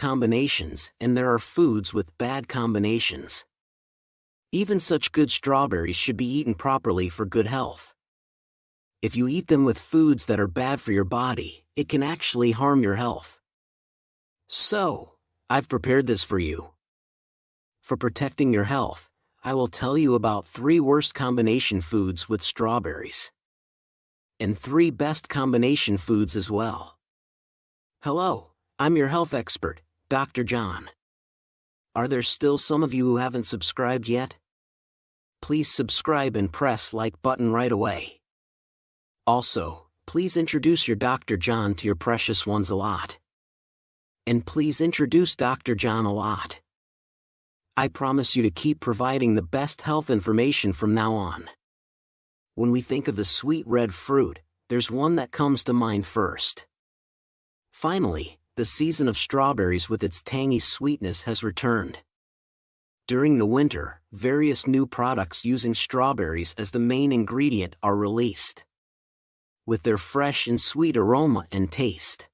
combinations, and there are foods with bad combinations. Even such good strawberries should be eaten properly for good health. If you eat them with foods that are bad for your body, it can actually harm your health. So, I've prepared this for you. For protecting your health, I will tell you about 3 worst combination foods with strawberries. And 3 best combination foods as well. Hello, I'm your health expert, Dr. John. Are there still some of you who haven't subscribed yet? Please subscribe and press like button right away. Also, please introduce your Dr. John to your precious ones a lot. And please introduce Dr. John a lot. I promise you to keep providing the best health information from now on. When we think of the sweet red fruit, there's one that comes to mind first. Finally, the season of strawberries with its tangy sweetness has returned. During the winter, various new products using strawberries as the main ingredient are released. With their fresh and sweet aroma and taste.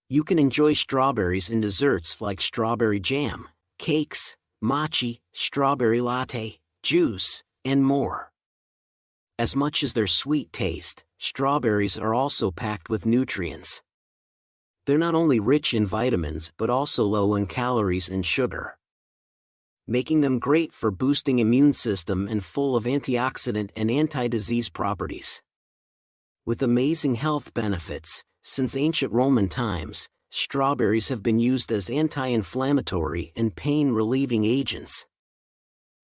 You can enjoy strawberries in desserts like strawberry jam, cakes, mochi, strawberry latte, juice, and more. As much as their sweet taste, strawberries are also packed with nutrients. They're not only rich in vitamins but also low in calories and sugar, making them great for boosting immune system and full of antioxidant and anti-disease properties. With amazing health benefits, since ancient Roman times, strawberries have been used as anti-inflammatory and pain-relieving agents.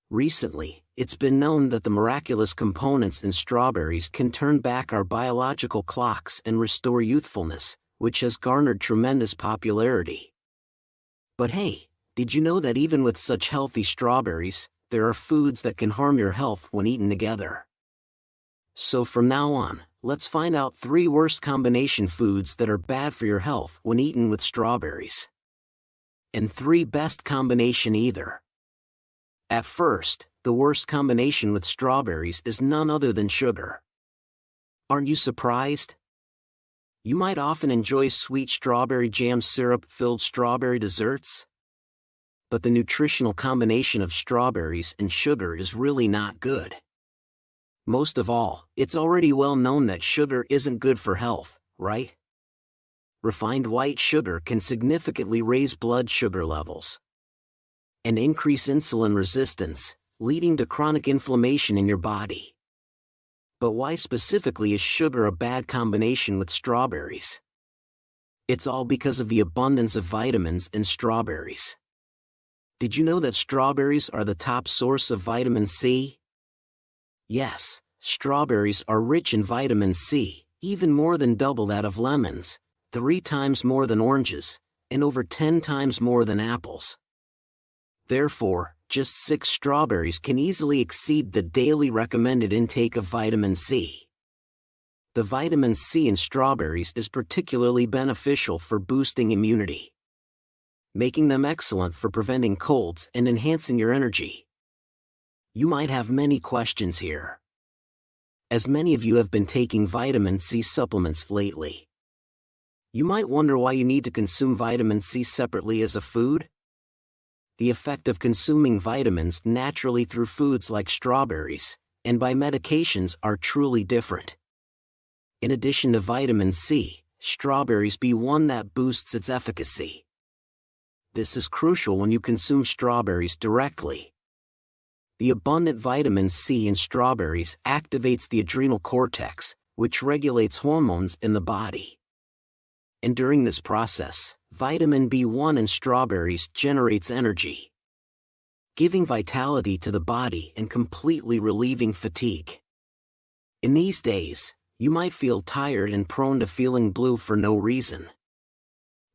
Recently, it's been known that the miraculous components in strawberries can turn back our biological clocks and restore youthfulness, which has garnered tremendous popularity. But hey, did you know that even with such healthy strawberries, there are foods that can harm your health when eaten together? So from now on, let's find out 3 worst combination foods that are bad for your health when eaten with strawberries. And 3 best combination either. At first, the worst combination with strawberries is none other than sugar. Aren't you surprised? You might often enjoy sweet strawberry jam syrup-filled strawberry desserts. But the nutritional combination of strawberries and sugar is really not good. Most of all, it's already well known that sugar isn't good for health, right? Refined white sugar can significantly raise blood sugar levels and increase insulin resistance, leading to chronic inflammation in your body. But why specifically is sugar a bad combination with strawberries? It's all because of the abundance of vitamins in strawberries. Did you know that strawberries are the top source of vitamin C? Yes, strawberries are rich in vitamin C, even more than double that of lemons, 3 times more than oranges, and over 10 times more than apples. Therefore, just 6 strawberries can easily exceed the daily recommended intake of vitamin C. The vitamin C in strawberries is particularly beneficial for boosting immunity, making them excellent for preventing colds and enhancing your energy. You might have many questions here, as many of you have been taking vitamin C supplements lately. You might wonder why you need to consume vitamin C separately as a food. The effect of consuming vitamins naturally through foods like strawberries, and by medications are truly different. In addition to vitamin C, strawberries be one that boosts its efficacy. This is crucial when you consume strawberries directly. The abundant vitamin C in strawberries activates the adrenal cortex, which regulates hormones in the body. And during this process, vitamin B1 in strawberries generates energy, giving vitality to the body and completely relieving fatigue. In these days, you might feel tired and prone to feeling blue for no reason.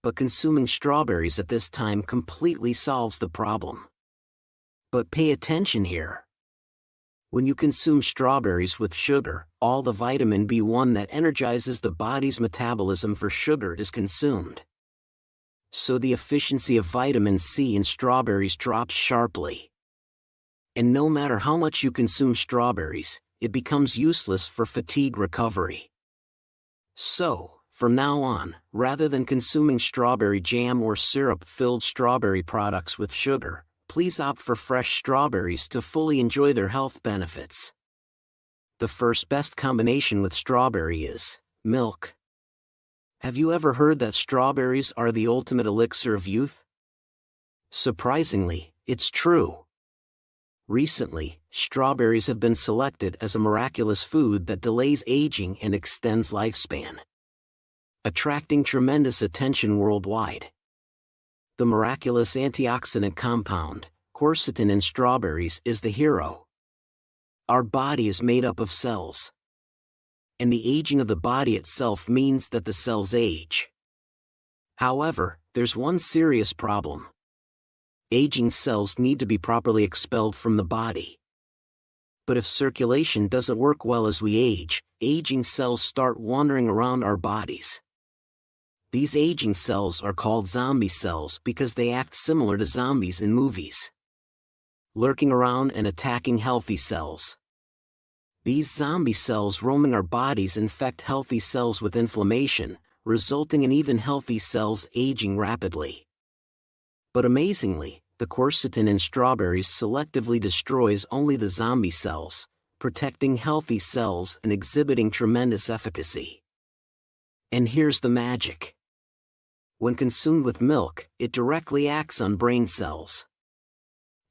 But consuming strawberries at this time completely solves the problem. But pay attention here. When you consume strawberries with sugar, all the vitamin B1 that energizes the body's metabolism for sugar is consumed. So the efficiency of vitamin C in strawberries drops sharply. And no matter how much you consume strawberries, it becomes useless for fatigue recovery. So, From now on, rather than consuming strawberry jam or syrup-filled strawberry products with sugar, please opt for fresh strawberries to fully enjoy their health benefits. The first best combination with strawberry is milk. Have you ever heard that strawberries are the ultimate elixir of youth? Surprisingly, it's true. Recently, strawberries have been selected as a miraculous food that delays aging and extends lifespan, attracting tremendous attention worldwide. The miraculous antioxidant compound, quercetin in strawberries, is the hero. Our body is made up of cells, and the aging of the body itself means that the cells age. However, there's one serious problem. Aging cells need to be properly expelled from the body. But if circulation doesn't work well as we age, aging cells start wandering around our bodies. These aging cells are called zombie cells because they act similar to zombies in movies, lurking around and attacking healthy cells. These zombie cells roaming our bodies infect healthy cells with inflammation, resulting in even healthy cells aging rapidly. But amazingly, the quercetin in strawberries selectively destroys only the zombie cells, protecting healthy cells and exhibiting tremendous efficacy. And here's the magic. When consumed with milk, it directly acts on brain cells,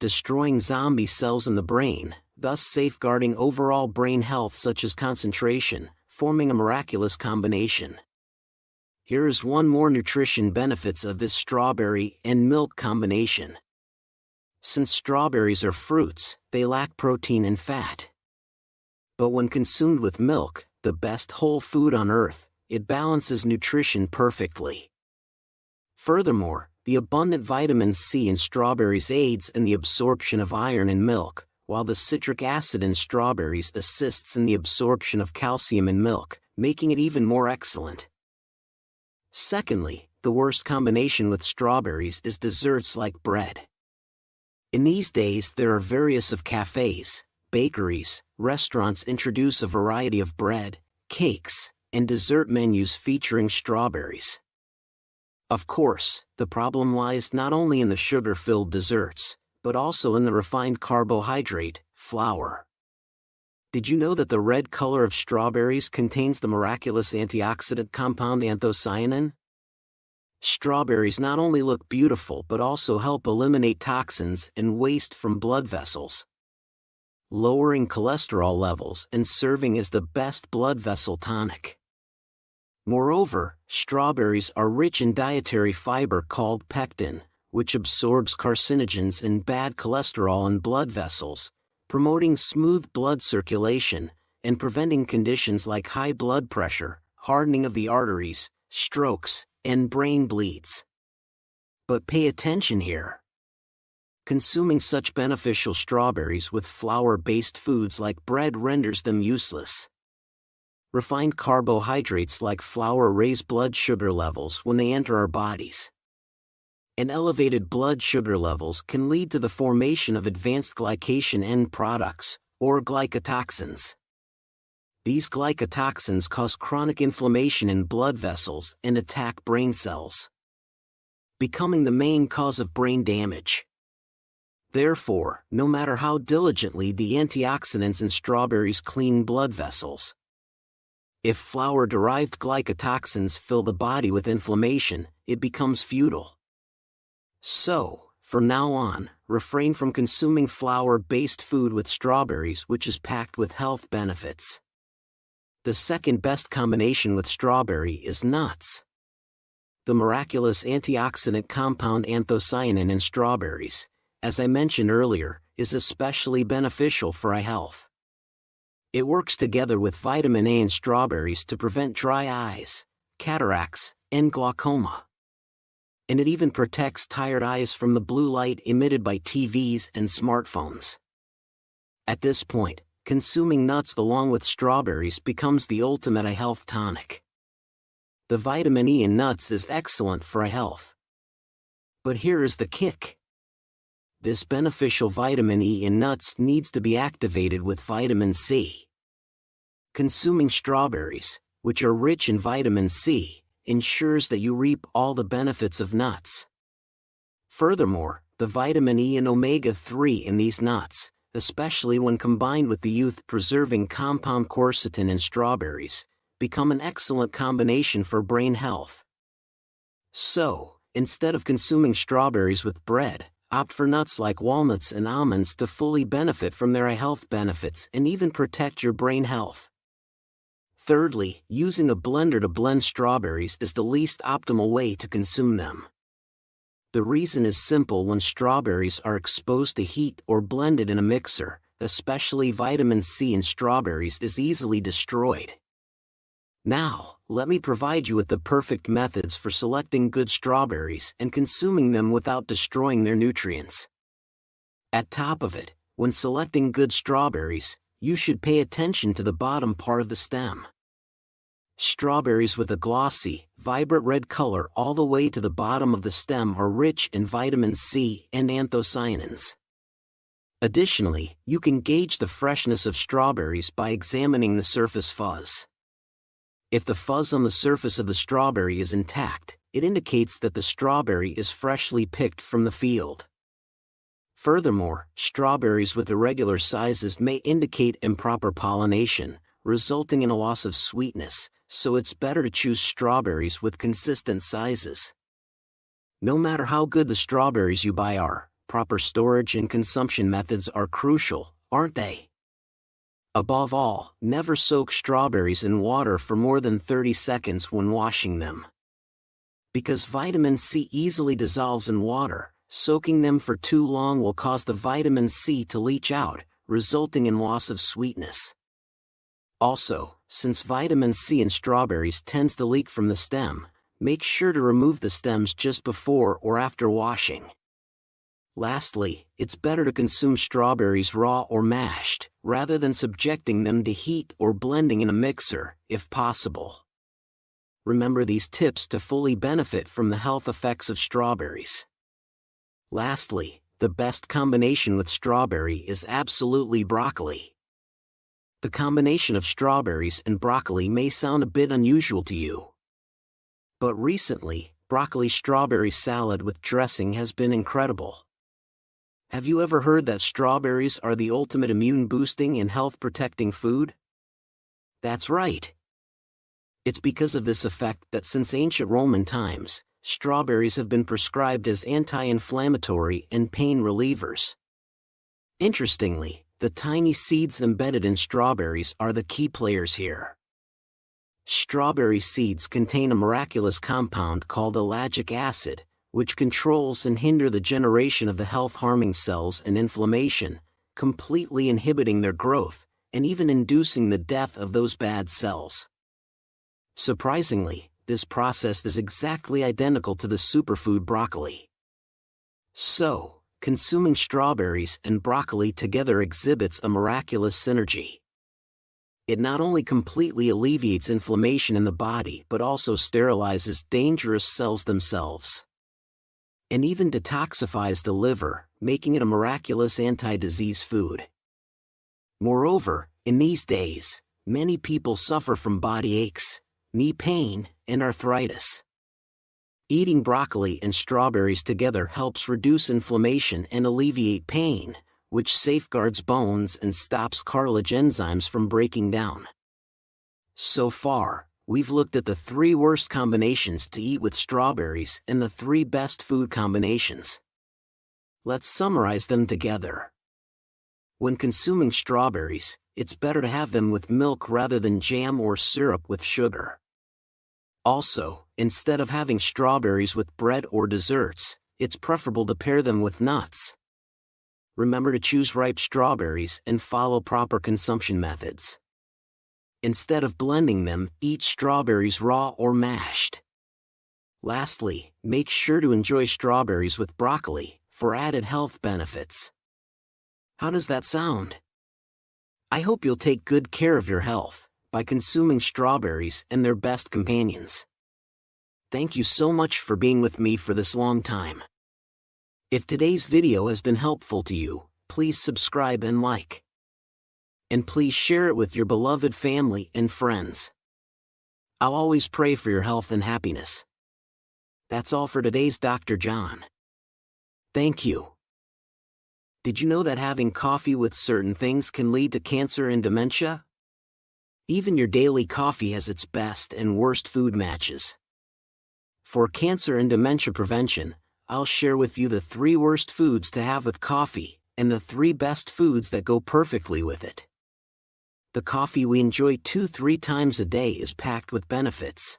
destroying zombie cells in the brain, thus safeguarding overall brain health such as concentration, forming a miraculous combination. Here is one more nutrition benefits of this strawberry and milk combination. Since strawberries are fruits, they lack protein and fat. But when consumed with milk, the best whole food on earth, it balances nutrition perfectly. Furthermore, the abundant vitamin C in strawberries aids in the absorption of iron in milk, while the citric acid in strawberries assists in the absorption of calcium in milk, making it even more excellent. Secondly, the worst combination with strawberries is desserts like bread. In these days there are various of cafes, bakeries, restaurants introduce a variety of bread, cakes, and dessert menus featuring strawberries. Of course, the problem lies not only in the sugar-filled desserts, but also in the refined carbohydrate, flour. Did you know that the red color of strawberries contains the miraculous antioxidant compound anthocyanin? Strawberries not only look beautiful but also help eliminate toxins and waste from blood vessels, lowering cholesterol levels and serving as the best blood vessel tonic. Moreover, strawberries are rich in dietary fiber called pectin, which absorbs carcinogens and bad cholesterol in blood vessels, promoting smooth blood circulation, and preventing conditions like high blood pressure, hardening of the arteries, strokes, and brain bleeds. But pay attention here. Consuming such beneficial strawberries with flour-based foods like bread renders them useless. Refined carbohydrates like flour raise blood sugar levels when they enter our bodies. And elevated blood sugar levels can lead to the formation of advanced glycation end products, or glycotoxins. These glycotoxins cause chronic inflammation in blood vessels and attack brain cells, becoming the main cause of brain damage. Therefore, no matter how diligently the antioxidants in strawberries clean blood vessels, if flour-derived glycotoxins fill the body with inflammation, it becomes futile. So, from now on, refrain from consuming flour-based food with strawberries, which is packed with health benefits. The second best combination with strawberry is nuts. The miraculous antioxidant compound anthocyanin in strawberries, as I mentioned earlier, is especially beneficial for eye health. It works together with vitamin A in strawberries to prevent dry eyes, cataracts, and glaucoma. And it even protects tired eyes from the blue light emitted by TVs and smartphones. At this point, consuming nuts along with strawberries becomes the ultimate eye health tonic. The vitamin E in nuts is excellent for eye health. But here is the kick. This beneficial vitamin E in nuts needs to be activated with vitamin C. Consuming strawberries, which are rich in vitamin C, ensures that you reap all the benefits of nuts. Furthermore, the vitamin E and omega-3 in these nuts, especially when combined with the youth-preserving compound quercetin in strawberries, become an excellent combination for brain health. So, instead of consuming strawberries with bread, opt for nuts like walnuts and almonds to fully benefit from their health benefits and even protect your brain health. Thirdly, using a blender to blend strawberries is the least optimal way to consume them. The reason is simple: when strawberries are exposed to heat or blended in a mixer, especially vitamin C in strawberries is easily destroyed. Now, let me provide you with the perfect methods for selecting good strawberries and consuming them without destroying their nutrients. At top of it, when selecting good strawberries, you should pay attention to the bottom part of the stem. Strawberries with a glossy, vibrant red color all the way to the bottom of the stem are rich in vitamin C and anthocyanins. Additionally, you can gauge the freshness of strawberries by examining the surface fuzz. If the fuzz on the surface of the strawberry is intact, it indicates that the strawberry is freshly picked from the field. Furthermore, strawberries with irregular sizes may indicate improper pollination, resulting in a loss of sweetness, so it's better to choose strawberries with consistent sizes. No matter how good the strawberries you buy are, proper storage and consumption methods are crucial, aren't they? Above all, never soak strawberries in water for more than 30 seconds when washing them. Because vitamin C easily dissolves in water, soaking them for too long will cause the vitamin C to leach out, resulting in loss of sweetness. Also, since vitamin C in strawberries tends to leak from the stem, make sure to remove the stems just before or after washing. Lastly, it's better to consume strawberries raw or mashed, rather than subjecting them to heat or blending in a mixer, if possible. Remember these tips to fully benefit from the health effects of strawberries. Lastly, the best combination with strawberry is absolutely broccoli. The combination of strawberries and broccoli may sound a bit unusual to you. But recently, broccoli strawberry salad with dressing has been incredible. Have you ever heard that strawberries are the ultimate immune-boosting and health-protecting food? That's right. It's because of this effect that since ancient Roman times, strawberries have been prescribed as anti-inflammatory and pain relievers. Interestingly, the tiny seeds embedded in strawberries are the key players here. Strawberry seeds contain a miraculous compound called ellagic acid, which controls and hinders the generation of the health-harming cells and inflammation, completely inhibiting their growth, and even inducing the death of those bad cells. Surprisingly, this process is exactly identical to the superfood broccoli. So, consuming strawberries and broccoli together exhibits a miraculous synergy. It not only completely alleviates inflammation in the body but also sterilizes dangerous cells themselves. And even detoxifies the liver, making it a miraculous anti-disease food. Moreover, in these days, many people suffer from body aches, knee pain, and arthritis. Eating broccoli and strawberries together helps reduce inflammation and alleviate pain, which safeguards bones and stops cartilage enzymes from breaking down. So far, we've looked at the 3 worst combinations to eat with strawberries and the 3 best food combinations. Let's summarize them together. When consuming strawberries, it's better to have them with milk rather than jam or syrup with sugar. Also, instead of having strawberries with bread or desserts, it's preferable to pair them with nuts. Remember to choose ripe strawberries and follow proper consumption methods. Instead of blending them, eat strawberries raw or mashed. Lastly, make sure to enjoy strawberries with broccoli for added health benefits. How does that sound? I hope you'll take good care of your health by consuming strawberries and their best companions. Thank you so much for being with me for this long time. If today's video has been helpful to you, please subscribe and like. And please share it with your beloved family and friends. I'll always pray for your health and happiness. That's all for today's Dr. John. Thank you. Did you know that having coffee with certain things can lead to cancer and dementia? Even your daily coffee has its best and worst food matches. For cancer and dementia prevention, I'll share with you the 3 worst foods to have with coffee, and the 3 best foods that go perfectly with it. The coffee we enjoy 2-3 times a day is packed with benefits.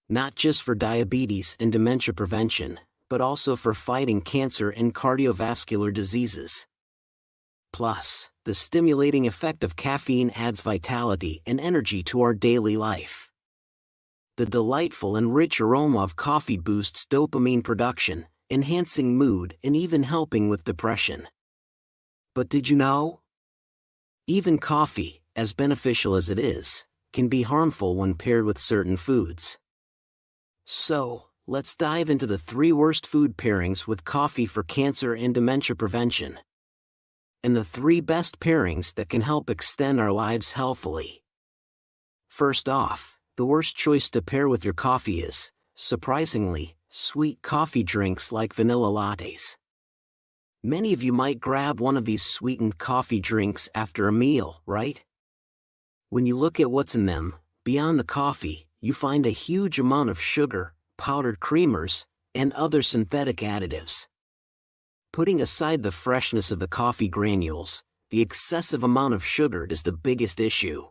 Not just for diabetes and dementia prevention, but also for fighting cancer and cardiovascular diseases. Plus, the stimulating effect of caffeine adds vitality and energy to our daily life. The delightful and rich aroma of coffee boosts dopamine production, enhancing mood and even helping with depression. But did you know? Even coffee, as beneficial as it is, can be harmful when paired with certain foods. So, let's dive into the 3 worst food pairings with coffee for cancer and dementia prevention. And the 3 best pairings that can help extend our lives healthily. First off, the worst choice to pair with your coffee is, surprisingly, sweet coffee drinks like vanilla lattes. Many of you might grab one of these sweetened coffee drinks after a meal, right? When you look at what's in them, beyond the coffee, you find a huge amount of sugar, powdered creamers, and other synthetic additives. Putting aside the freshness of the coffee granules, the excessive amount of sugar is the biggest issue.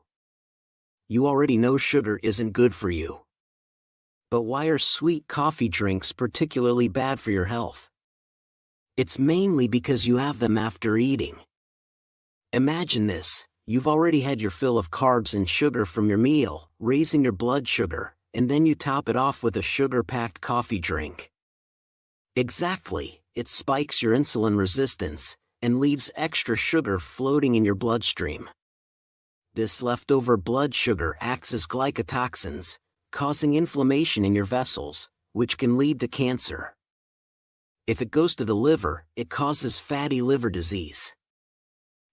You already know sugar isn't good for you. But why are sweet coffee drinks particularly bad for your health? It's mainly because you have them after eating. Imagine this, you've already had your fill of carbs and sugar from your meal, raising your blood sugar, and then you top it off with a sugar-packed coffee drink. Exactly, it spikes your insulin resistance, and leaves extra sugar floating in your bloodstream. This leftover blood sugar acts as glycotoxins, causing inflammation in your vessels, which can lead to cancer. If it goes to the liver, it causes fatty liver disease.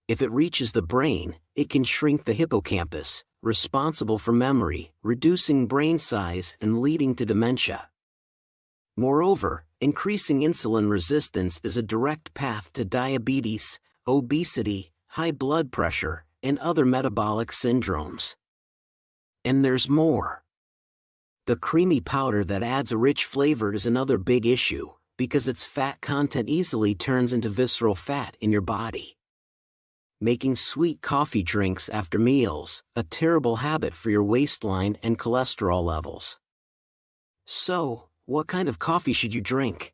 If it reaches the brain, it can shrink the hippocampus, responsible for memory, reducing brain size and leading to dementia. Moreover, increasing insulin resistance is a direct path to diabetes, obesity, high blood pressure, and other metabolic syndromes. And there's more. The creamy powder that adds a rich flavor is another big issue, because its fat content easily turns into visceral fat in your body, making sweet coffee drinks after meals a terrible habit for your waistline and cholesterol levels. So, what kind of coffee should you drink?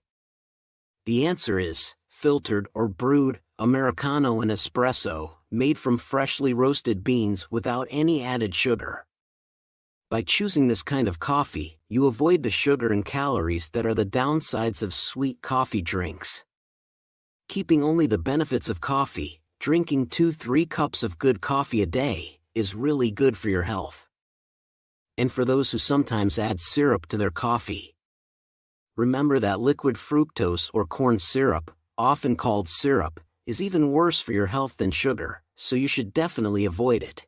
The answer is filtered or brewed, Americano and espresso, made from freshly roasted beans without any added sugar. By choosing this kind of coffee, you avoid the sugar and calories that are the downsides of sweet coffee drinks. Keeping only the benefits of coffee, drinking 2-3 cups of good coffee a day, is really good for your health. And for those who sometimes add syrup to their coffee, remember that liquid fructose or corn syrup, often called syrup, is even worse for your health than sugar, so you should definitely avoid it.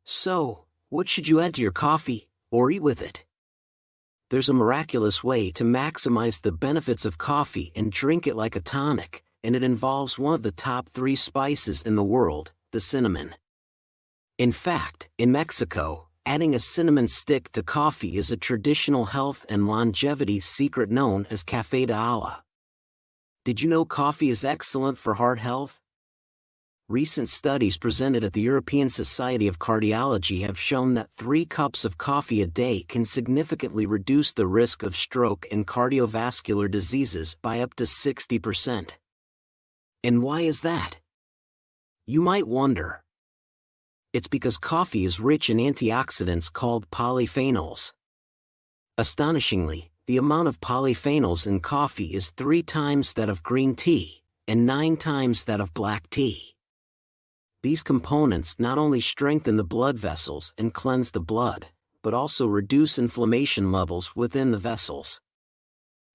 So, what should you add to your coffee, or eat with it? There's a miraculous way to maximize the benefits of coffee and drink it like a tonic, and it involves one of the top 3 spices in the world, the cinnamon. In fact, in Mexico, adding a cinnamon stick to coffee is a traditional health and longevity secret known as café de olla. Did you know coffee is excellent for heart health? Recent studies presented at the European Society of Cardiology have shown that 3 cups of coffee a day can significantly reduce the risk of stroke and cardiovascular diseases by up to 60%. And why is that? You might wonder. It's because coffee is rich in antioxidants called polyphenols. Astonishingly, the amount of polyphenols in coffee is 3 times that of green tea, and 9 times that of black tea. These components not only strengthen the blood vessels and cleanse the blood, but also reduce inflammation levels within the vessels.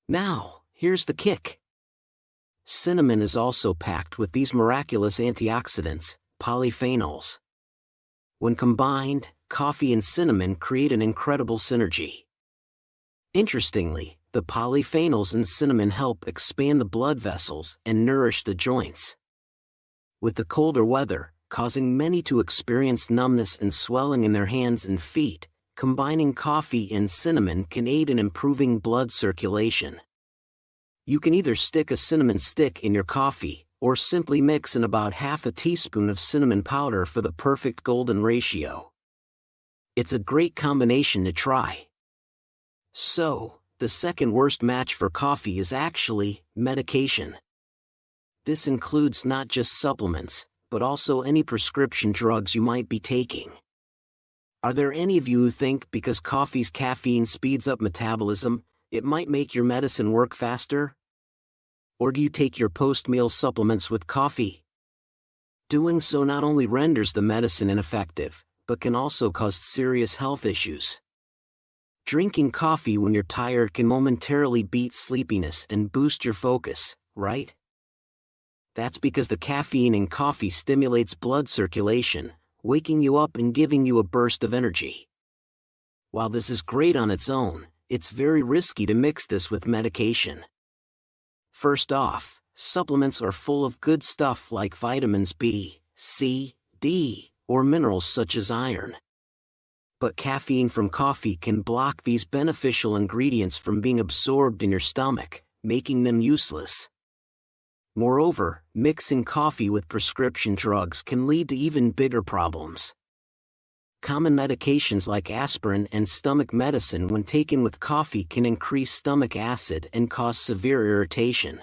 Now, here's the kick. Cinnamon is also packed with these miraculous antioxidants, polyphenols. When combined, coffee and cinnamon create an incredible synergy. Interestingly, the polyphenols in cinnamon help expand the blood vessels and nourish the joints. With the colder weather causing many to experience numbness and swelling in their hands and feet, combining coffee and cinnamon can aid in improving blood circulation. You can either stick a cinnamon stick in your coffee, or simply mix in about half a teaspoon of cinnamon powder for the perfect golden ratio. It's a great combination to try. So, the second worst match for coffee is actually medication. This includes not just supplements, but also any prescription drugs you might be taking. Are there any of you who think because coffee's caffeine speeds up metabolism, it might make your medicine work faster? Or do you take your post-meal supplements with coffee? Doing so not only renders the medicine ineffective, but can also cause serious health issues. Drinking coffee when you're tired can momentarily beat sleepiness and boost your focus, right? That's because the caffeine in coffee stimulates blood circulation, waking you up and giving you a burst of energy. While this is great on its own, it's very risky to mix this with medication. First off, supplements are full of good stuff like vitamins B, C, D, or minerals such as iron. But caffeine from coffee can block these beneficial ingredients from being absorbed in your stomach, making them useless. Moreover, mixing coffee with prescription drugs can lead to even bigger problems. Common medications like aspirin and stomach medicine when taken with coffee can increase stomach acid and cause severe irritation.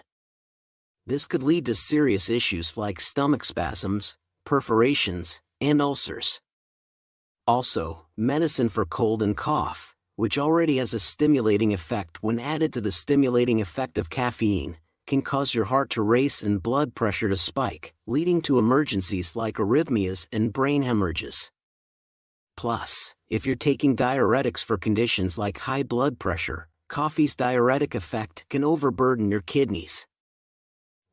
This could lead to serious issues like stomach spasms, perforations, and ulcers. Also, medicine for cold and cough, which already has a stimulating effect when added to the stimulating effect of caffeine, can cause your heart to race and blood pressure to spike, leading to emergencies like arrhythmias and brain hemorrhages. Plus, if you're taking diuretics for conditions like high blood pressure, coffee's diuretic effect can overburden your kidneys.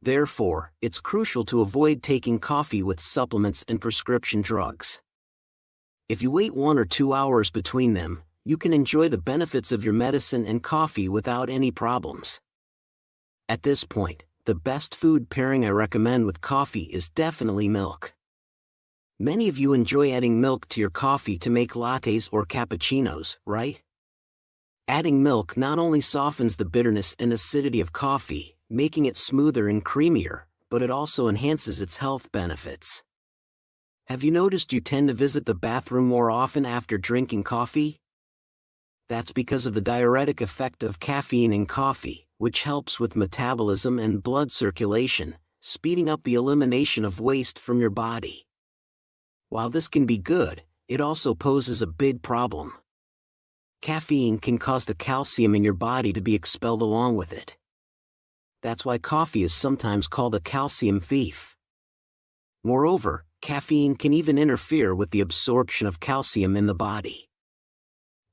Therefore, it's crucial to avoid taking coffee with supplements and prescription drugs. If you wait 1 or 2 hours between them, you can enjoy the benefits of your medicine and coffee without any problems. At this point, the best food pairing I recommend with coffee is definitely milk. Many of you enjoy adding milk to your coffee to make lattes or cappuccinos, right? Adding milk not only softens the bitterness and acidity of coffee, making it smoother and creamier, but it also enhances its health benefits. Have you noticed you tend to visit the bathroom more often after drinking coffee? That's because of the diuretic effect of caffeine in coffee, which helps with metabolism and blood circulation, speeding up the elimination of waste from your body. While this can be good, it also poses a big problem. Caffeine can cause the calcium in your body to be expelled along with it. That's why coffee is sometimes called a calcium thief. Moreover, caffeine can even interfere with the absorption of calcium in the body.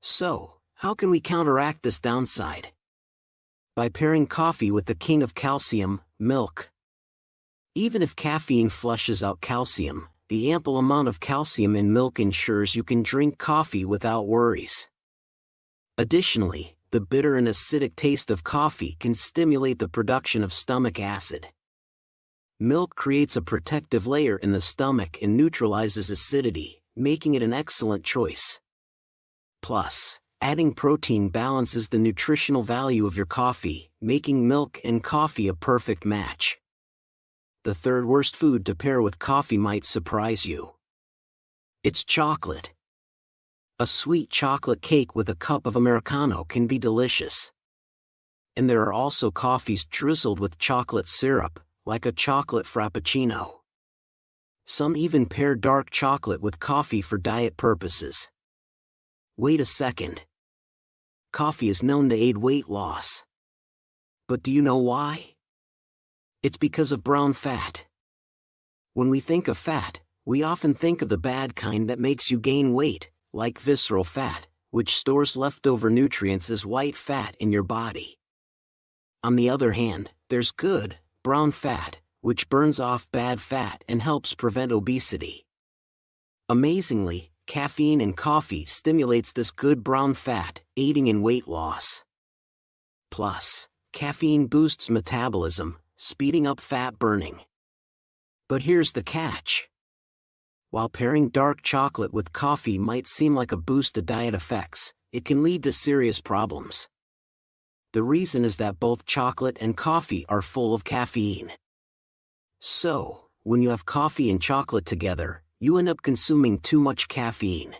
So, how can we counteract this downside? By pairing coffee with the king of calcium, milk. Even if caffeine flushes out calcium, the ample amount of calcium in milk ensures you can drink coffee without worries. Additionally, the bitter and acidic taste of coffee can stimulate the production of stomach acid. Milk creates a protective layer in the stomach and neutralizes acidity, making it an excellent choice. Plus, adding protein balances the nutritional value of your coffee, making milk and coffee a perfect match. The third worst food to pair with coffee might surprise you. It's chocolate. A sweet chocolate cake with a cup of Americano can be delicious. And there are also coffees drizzled with chocolate syrup, like a chocolate frappuccino. Some even pair dark chocolate with coffee for diet purposes. Wait a second. Coffee is known to aid weight loss. But do you know why? It's because of brown fat. When we think of fat, we often think of the bad kind that makes you gain weight, like visceral fat, which stores leftover nutrients as white fat in your body. On the other hand, there's good, brown fat, which burns off bad fat and helps prevent obesity. Amazingly, caffeine in coffee stimulates this good brown fat, aiding in weight loss. Plus, caffeine boosts metabolism, speeding up fat burning. But here's the catch. While pairing dark chocolate with coffee might seem like a boost to diet effects, it can lead to serious problems. The reason is that both chocolate and coffee are full of caffeine. So, when you have coffee and chocolate together, you end up consuming too much caffeine.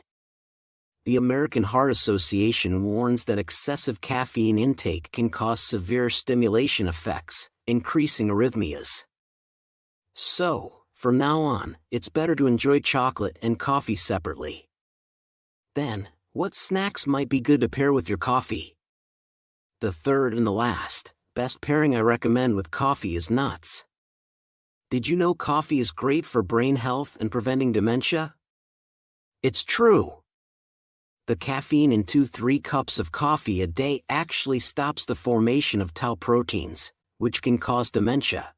The American Heart Association warns that excessive caffeine intake can cause severe stimulation effects, increasing arrhythmias. So, from now on, it's better to enjoy chocolate and coffee separately. Then, what snacks might be good to pair with your coffee? The third and the last, best pairing I recommend with coffee is nuts. Did you know coffee is great for brain health and preventing dementia? It's true. The caffeine in 2-3 cups of coffee a day actually stops the formation of tau proteins, which can cause dementia.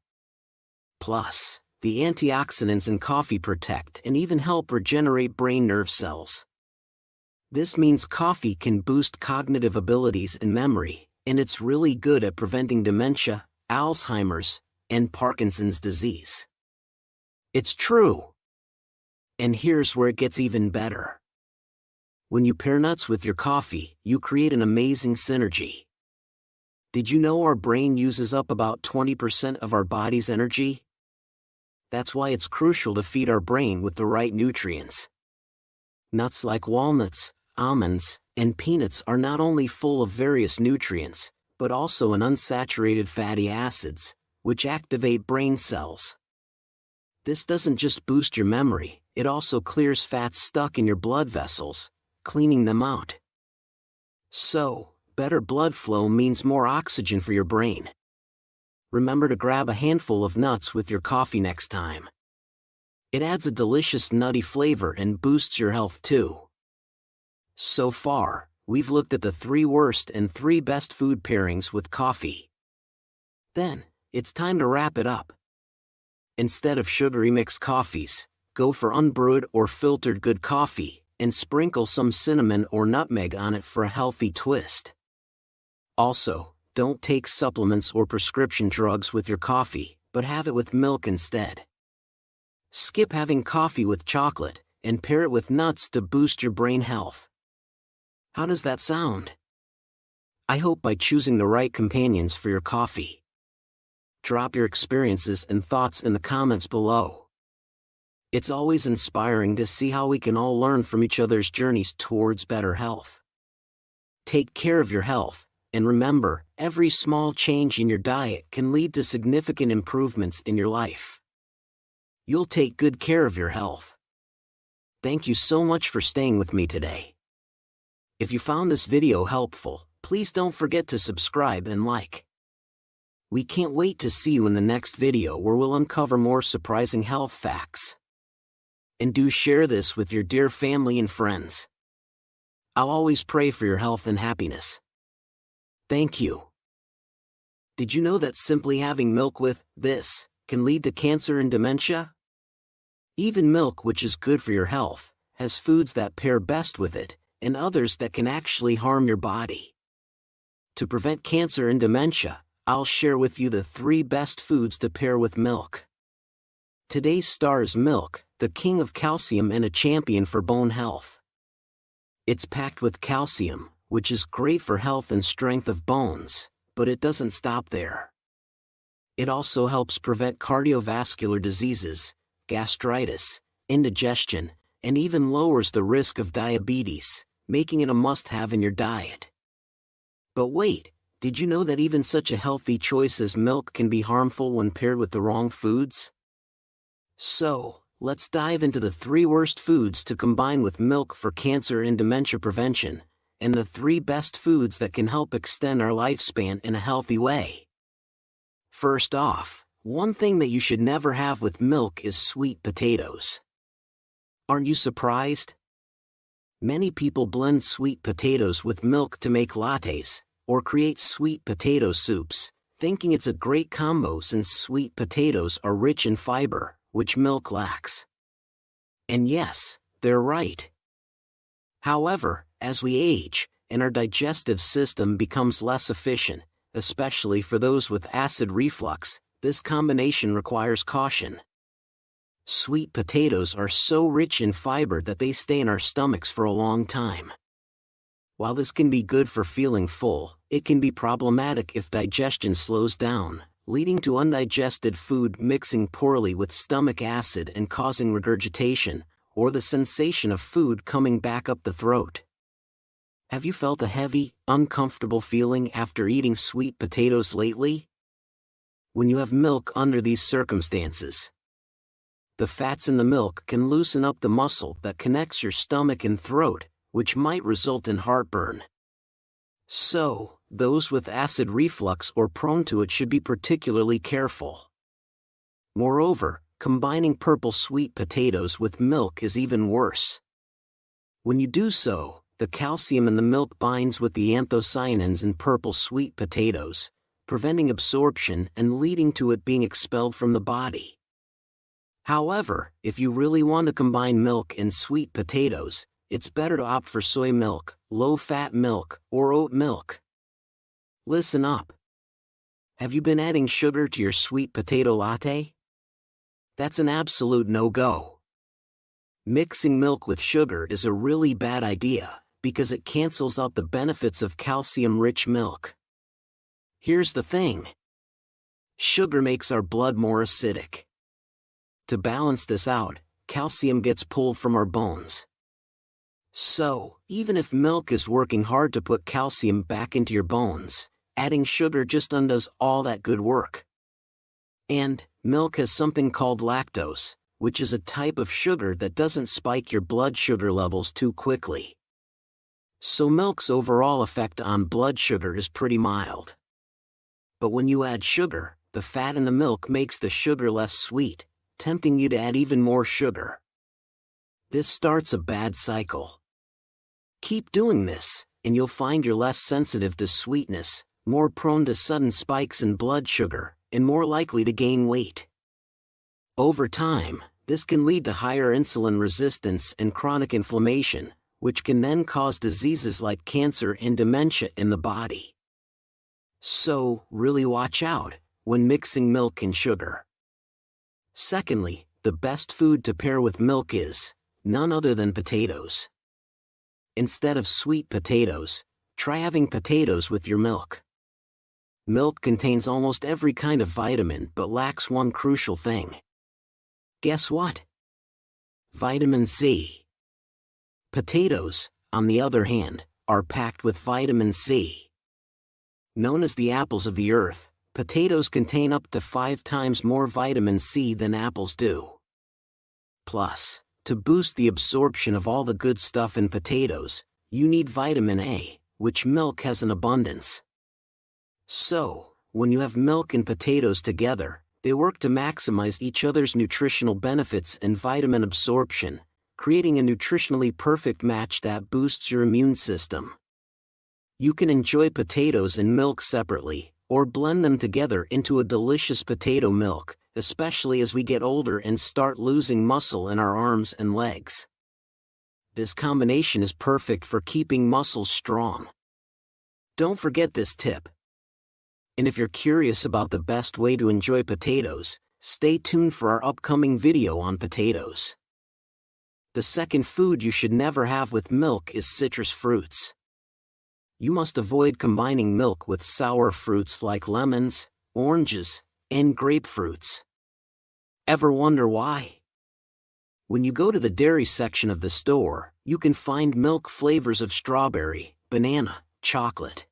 Plus, the antioxidants in coffee protect and even help regenerate brain nerve cells. This means coffee can boost cognitive abilities and memory, and it's really good at preventing dementia, Alzheimer's, and Parkinson's disease. It's true. And here's where it gets even better. When you pair nuts with your coffee, you create an amazing synergy. Did you know our brain uses up about 20% of our body's energy? That's why it's crucial to feed our brain with the right nutrients. Nuts like walnuts, almonds, and peanuts are not only full of various nutrients, but also in unsaturated fatty acids, which activate brain cells. This doesn't just boost your memory, it also clears fats stuck in your blood vessels, cleaning them out. So, better blood flow means more oxygen for your brain. Remember to grab a handful of nuts with your coffee next time. It adds a delicious nutty flavor and boosts your health too. So far, we've looked at the 3 worst and 3 best food pairings with coffee. Then, it's time to wrap it up. Instead of sugary mixed coffees, go for unbrewed or filtered good coffee, and sprinkle some cinnamon or nutmeg on it for a healthy twist. Also, don't take supplements or prescription drugs with your coffee, but have it with milk instead. Skip having coffee with chocolate, and pair it with nuts to boost your brain health. How does that sound? I hope by choosing the right companions for your coffee. Drop your experiences and thoughts in the comments below. It's always inspiring to see how we can all learn from each other's journeys towards better health. Take care of your health, and remember, every small change in your diet can lead to significant improvements in your life. You'll take good care of your health. Thank you so much for staying with me today. If you found this video helpful, please don't forget to subscribe and like. We can't wait to see you in the next video where we'll uncover more surprising health facts. And do share this with your dear family and friends. I'll always pray for your health and happiness. Thank you. Did you know that simply having milk with this can lead to cancer and dementia? Even milk, which is good for your health, has foods that pair best with it, and others that can actually harm your body. To prevent cancer and dementia, I'll share with you the 3 best foods to pair with milk. Today's star is milk, the king of calcium and a champion for bone health. It's packed with calcium, which is great for health and strength of bones, but it doesn't stop there. It also helps prevent cardiovascular diseases, gastritis, indigestion, and even lowers the risk of diabetes, making it a must-have in your diet. But wait, did you know that even such a healthy choice as milk can be harmful when paired with the wrong foods? So, let's dive into the 3 worst foods to combine with milk for cancer and dementia prevention, and the 3 best foods that can help extend our lifespan in a healthy way. First off, one thing that you should never have with milk is sweet potatoes. Aren't you surprised? Many people blend sweet potatoes with milk to make lattes, or create sweet potato soups, thinking it's a great combo since sweet potatoes are rich in fiber, which milk lacks. And yes, they're right. However, as we age, and our digestive system becomes less efficient, especially for those with acid reflux, this combination requires caution. Sweet potatoes are so rich in fiber that they stay in our stomachs for a long time. While this can be good for feeling full, it can be problematic if digestion slows down, leading to undigested food mixing poorly with stomach acid and causing regurgitation, or the sensation of food coming back up the throat. Have you felt a heavy, uncomfortable feeling after eating sweet potatoes lately? When you have milk under these circumstances, the fats in the milk can loosen up the muscle that connects your stomach and throat, which might result in heartburn. So, those with acid reflux or prone to it should be particularly careful. Moreover, combining purple sweet potatoes with milk is even worse. When you do so, the calcium in the milk binds with the anthocyanins in purple sweet potatoes, preventing absorption and leading to it being expelled from the body. However, if you really want to combine milk and sweet potatoes, it's better to opt for soy milk, low-fat milk, or oat milk. Listen up. Have you been adding sugar to your sweet potato latte? That's an absolute no-go. Mixing milk with sugar is a really bad idea, because it cancels out the benefits of calcium-rich milk. Here's the thing. Sugar makes our blood more acidic. To balance this out, calcium gets pulled from our bones. So, even if milk is working hard to put calcium back into your bones, adding sugar just undoes all that good work. And, milk has something called lactose, which is a type of sugar that doesn't spike your blood sugar levels too quickly. So milk's overall effect on blood sugar is pretty mild. But when you add sugar, the fat in the milk makes the sugar less sweet, tempting you to add even more sugar. This starts a bad cycle. Keep doing this, and you'll find you're less sensitive to sweetness, more prone to sudden spikes in blood sugar, and more likely to gain weight. Over time, this can lead to higher insulin resistance and chronic inflammation, which can then cause diseases like cancer and dementia in the body. So, really watch out when mixing milk and sugar. Secondly, the best food to pair with milk is none other than potatoes. Instead of sweet potatoes, try having potatoes with your milk. Milk contains almost every kind of vitamin but lacks one crucial thing. Guess what? Vitamin C. Potatoes, on the other hand, are packed with vitamin C. Known as the apples of the earth, potatoes contain up to 5 times more vitamin C than apples do. Plus, to boost the absorption of all the good stuff in potatoes, you need vitamin A, which milk has in abundance. So, when you have milk and potatoes together, they work to maximize each other's nutritional benefits and vitamin absorption, creating a nutritionally perfect match that boosts your immune system. You can enjoy potatoes and milk separately, or blend them together into a delicious potato milk, especially as we get older and start losing muscle in our arms and legs. This combination is perfect for keeping muscles strong. Don't forget this tip. And if you're curious about the best way to enjoy potatoes, stay tuned for our upcoming video on potatoes. The second food you should never have with milk is citrus fruits. You must avoid combining milk with sour fruits like lemons, oranges, and grapefruits. Ever wonder why? When you go to the dairy section of the store, you can find milk flavors of strawberry, banana, chocolate.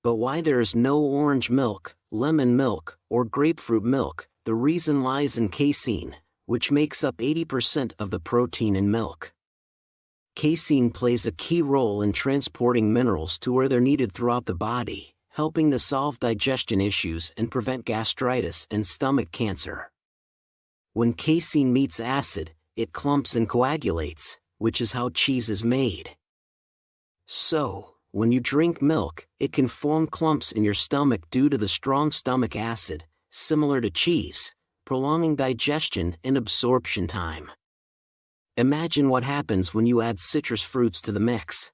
But why there is no orange milk, lemon milk, or grapefruit milk, the reason lies in casein, which makes up 80% of the protein in milk. Casein plays a key role in transporting minerals to where they're needed throughout the body, helping to solve digestion issues and prevent gastritis and stomach cancer. When casein meets acid, it clumps and coagulates, which is how cheese is made. So, when you drink milk, it can form clumps in your stomach due to the strong stomach acid, similar to cheese, prolonging digestion and absorption time. Imagine what happens when you add citrus fruits to the mix.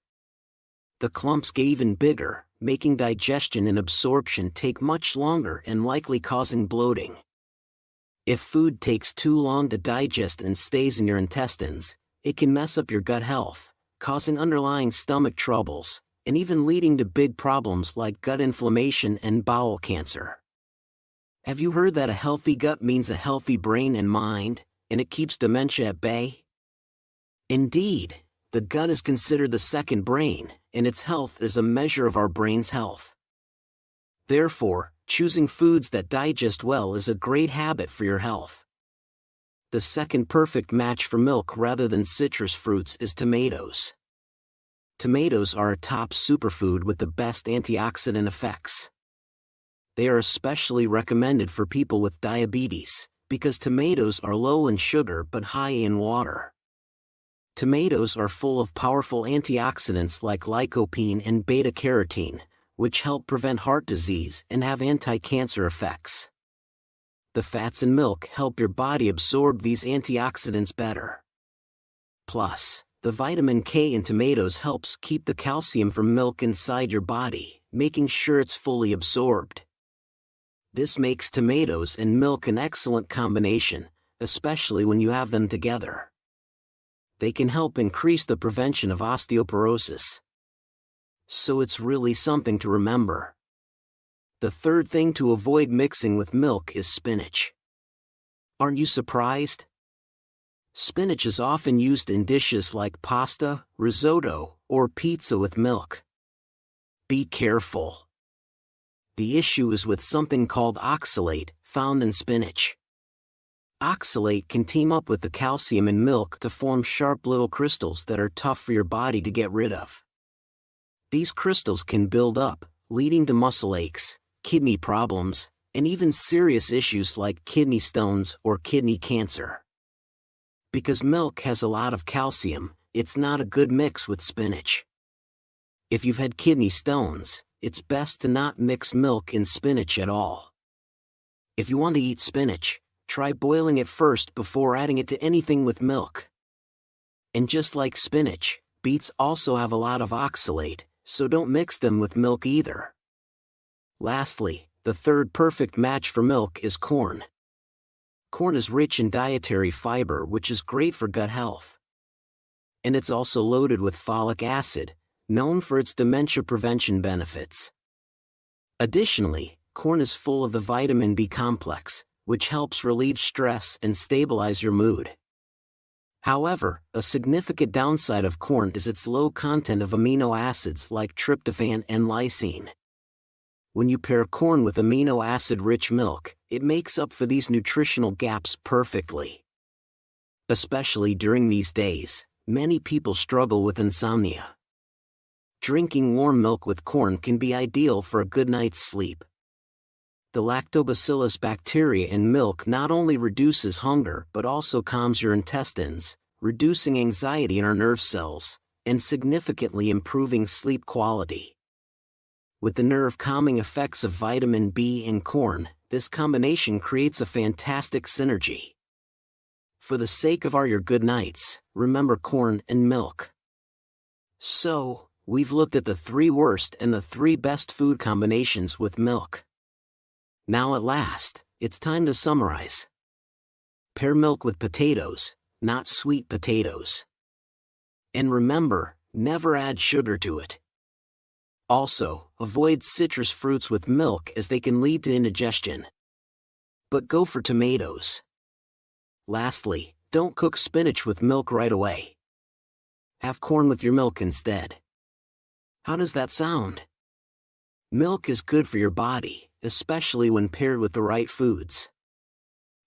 The clumps get even bigger, making digestion and absorption take much longer and likely causing bloating. If food takes too long to digest and stays in your intestines, it can mess up your gut health, causing underlying stomach troubles, and even leading to big problems like gut inflammation and bowel cancer. Have you heard that a healthy gut means a healthy brain and mind, and it keeps dementia at bay? Indeed, the gut is considered the second brain, and its health is a measure of our brain's health. Therefore, choosing foods that digest well is a great habit for your health. The second perfect match for milk rather than citrus fruits is tomatoes. Tomatoes are a top superfood with the best antioxidant effects. They are especially recommended for people with diabetes, because tomatoes are low in sugar but high in water. Tomatoes are full of powerful antioxidants like lycopene and beta-carotene, which help prevent heart disease and have anti-cancer effects. The fats in milk help your body absorb these antioxidants better. Plus, the vitamin K in tomatoes helps keep the calcium from milk inside your body, making sure it's fully absorbed. This makes tomatoes and milk an excellent combination, especially when you have them together. They can help increase the prevention of osteoporosis. So it's really something to remember. The third thing to avoid mixing with milk is spinach. Aren't you surprised? Spinach is often used in dishes like pasta, risotto, or pizza with milk. Be careful. The issue is with something called oxalate, found in spinach. Oxalate can team up with the calcium in milk to form sharp little crystals that are tough for your body to get rid of. These crystals can build up, leading to muscle aches, kidney problems, and even serious issues like kidney stones or kidney cancer. Because milk has a lot of calcium, it's not a good mix with spinach. If you've had kidney stones, it's best to not mix milk in spinach at all. If you want to eat spinach, try boiling it first before adding it to anything with milk. And just like spinach, beets also have a lot of oxalate, so don't mix them with milk either. Lastly, the third perfect match for milk is corn. Corn is rich in dietary fiber, which is great for gut health. And it's also loaded with folic acid, known for its dementia prevention benefits. Additionally, corn is full of the vitamin B complex, which helps relieve stress and stabilize your mood. However, a significant downside of corn is its low content of amino acids like tryptophan and lysine. When you pair corn with amino acid-rich milk, it makes up for these nutritional gaps perfectly. Especially during these days, many people struggle with insomnia. Drinking warm milk with corn can be ideal for a good night's sleep. The lactobacillus bacteria in milk not only reduces hunger but also calms your intestines, reducing anxiety in our nerve cells, and significantly improving sleep quality. With the nerve-calming effects of vitamin B in corn, this combination creates a fantastic synergy. For the sake of your good nights, remember corn and milk. So, we've looked at the 3 worst and the 3 best food combinations with milk. Now at last, it's time to summarize. Pair milk with potatoes, not sweet potatoes. And remember, never add sugar to it. Also, avoid citrus fruits with milk as they can lead to indigestion. But go for tomatoes. Lastly, don't cook spinach with milk right away. Have corn with your milk instead. How does that sound? Milk is good for your body, especially when paired with the right foods.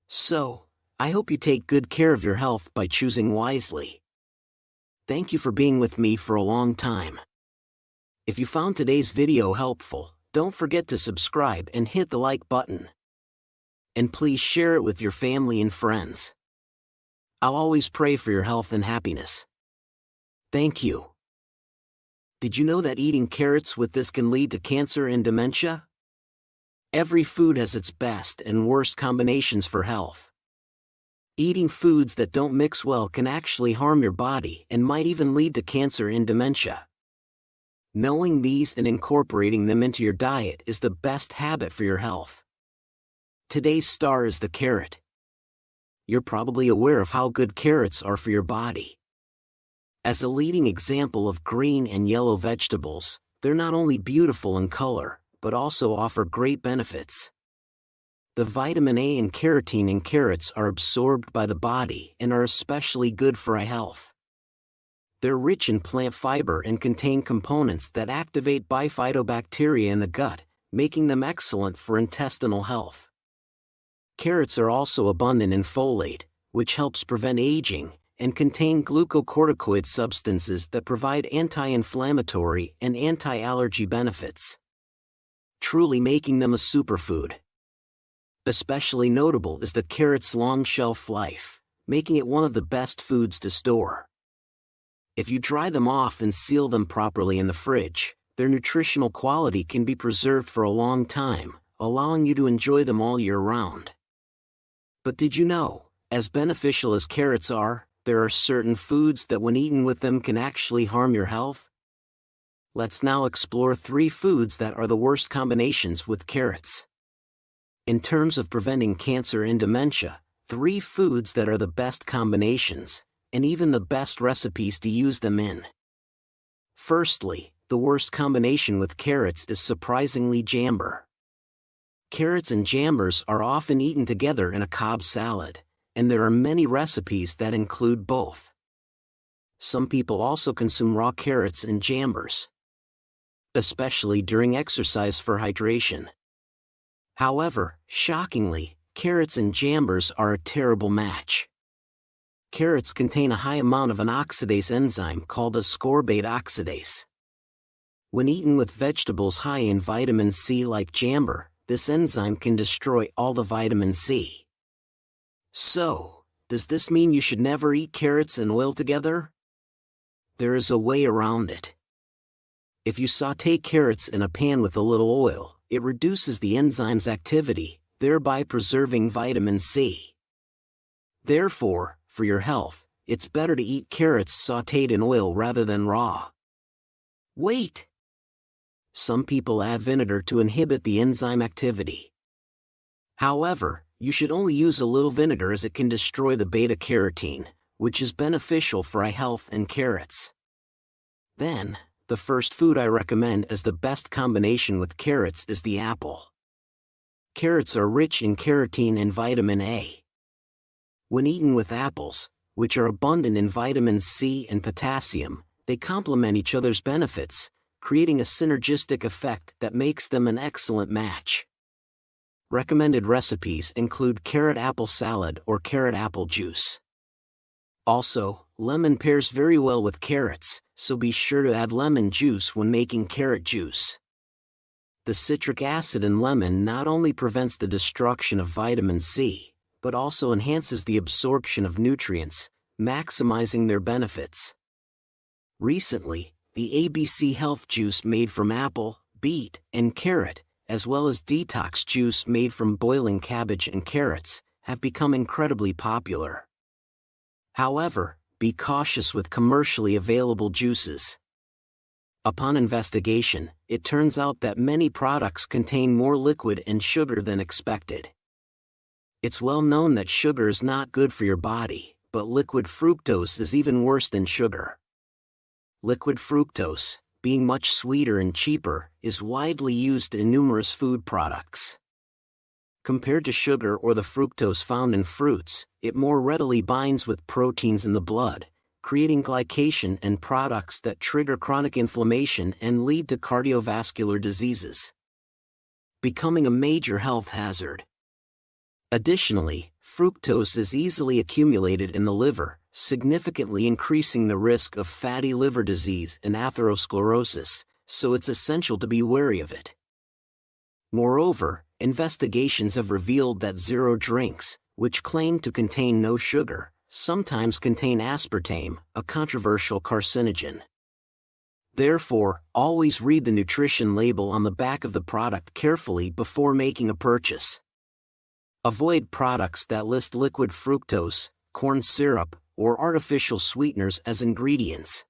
So, I hope you take good care of your health by choosing wisely. Thank you for being with me for a long time. If you found today's video helpful, don't forget to subscribe and hit the like button. And please share it with your family and friends. I'll always pray for your health and happiness. Thank you. Did you know that eating carrots with this can lead to cancer and dementia? Every food has its best and worst combinations for health. Eating foods that don't mix well can actually harm your body and might even lead to cancer and dementia. Knowing these and incorporating them into your diet is the best habit for your health. Today's star is the carrot. You're probably aware of how good carrots are for your body. As a leading example of green and yellow vegetables, they're not only beautiful in color, but also offer great benefits. The vitamin A and carotene in carrots are absorbed by the body and are especially good for eye health. They're rich in plant fiber and contain components that activate bifidobacteria in the gut, making them excellent for intestinal health. Carrots are also abundant in folate, which helps prevent aging, and contain glucocorticoid substances that provide anti-inflammatory and anti-allergy benefits, truly making them a superfood. Especially notable is the carrot's long shelf life, making it one of the best foods to store. If you dry them off and seal them properly in the fridge, their nutritional quality can be preserved for a long time, allowing you to enjoy them all year round. But did you know, as beneficial as carrots are, there are certain foods that when eaten with them can actually harm your health? Let's now explore 3 foods that are the worst combinations with carrots. In terms of preventing cancer and dementia, 3 foods that are the best combinations, and even the best recipes to use them in. Firstly, the worst combination with carrots is surprisingly jambar. Carrots and jambars are often eaten together in a Cobb salad, and there are many recipes that include both. Some people also consume raw carrots and jambars, especially during exercise for hydration. However, shockingly, carrots and jambars are a terrible match. Carrots contain a high amount of an oxidase enzyme called ascorbate oxidase. When eaten with vegetables high in vitamin C like jambar, this enzyme can destroy all the vitamin C. So, does this mean you should never eat carrots and oil together? There is a way around it. If you sauté carrots in a pan with a little oil, it reduces the enzyme's activity, thereby preserving vitamin C. Therefore, for your health, it's better to eat carrots sautéed in oil rather than raw. Wait! Some people add vinegar to inhibit the enzyme activity. However, you should only use a little vinegar as it can destroy the beta-carotene, which is beneficial for eye health in carrots. Then, the first food I recommend as the best combination with carrots is the apple. Carrots are rich in carotene and vitamin A. When eaten with apples, which are abundant in vitamins C and potassium, they complement each other's benefits, creating a synergistic effect that makes them an excellent match. Recommended recipes include carrot apple salad or carrot apple juice. Also, lemon pairs very well with carrots, so be sure to add lemon juice when making carrot juice. The citric acid in lemon not only prevents the destruction of vitamin C, but also enhances the absorption of nutrients, maximizing their benefits. Recently, the ABC Health juice made from apple, beet, and carrot, as well as detox juice made from boiling cabbage and carrots, have become incredibly popular. However, be cautious with commercially available juices. Upon investigation, it turns out that many products contain more liquid and sugar than expected. It's well known that sugar is not good for your body, but liquid fructose is even worse than sugar. Liquid fructose, being much sweeter and cheaper, is widely used in numerous food products. Compared to sugar or the fructose found in fruits, it more readily binds with proteins in the blood, creating glycation and products that trigger chronic inflammation and lead to cardiovascular diseases, becoming a major health hazard. Additionally, fructose is easily accumulated in the liver, significantly increasing the risk of fatty liver disease and atherosclerosis, so it's essential to be wary of it. Moreover, investigations have revealed that zero drinks, which claim to contain no sugar, sometimes contain aspartame, a controversial carcinogen. Therefore, always read the nutrition label on the back of the product carefully before making a purchase. Avoid products that list liquid fructose, corn syrup, or artificial sweeteners as ingredients.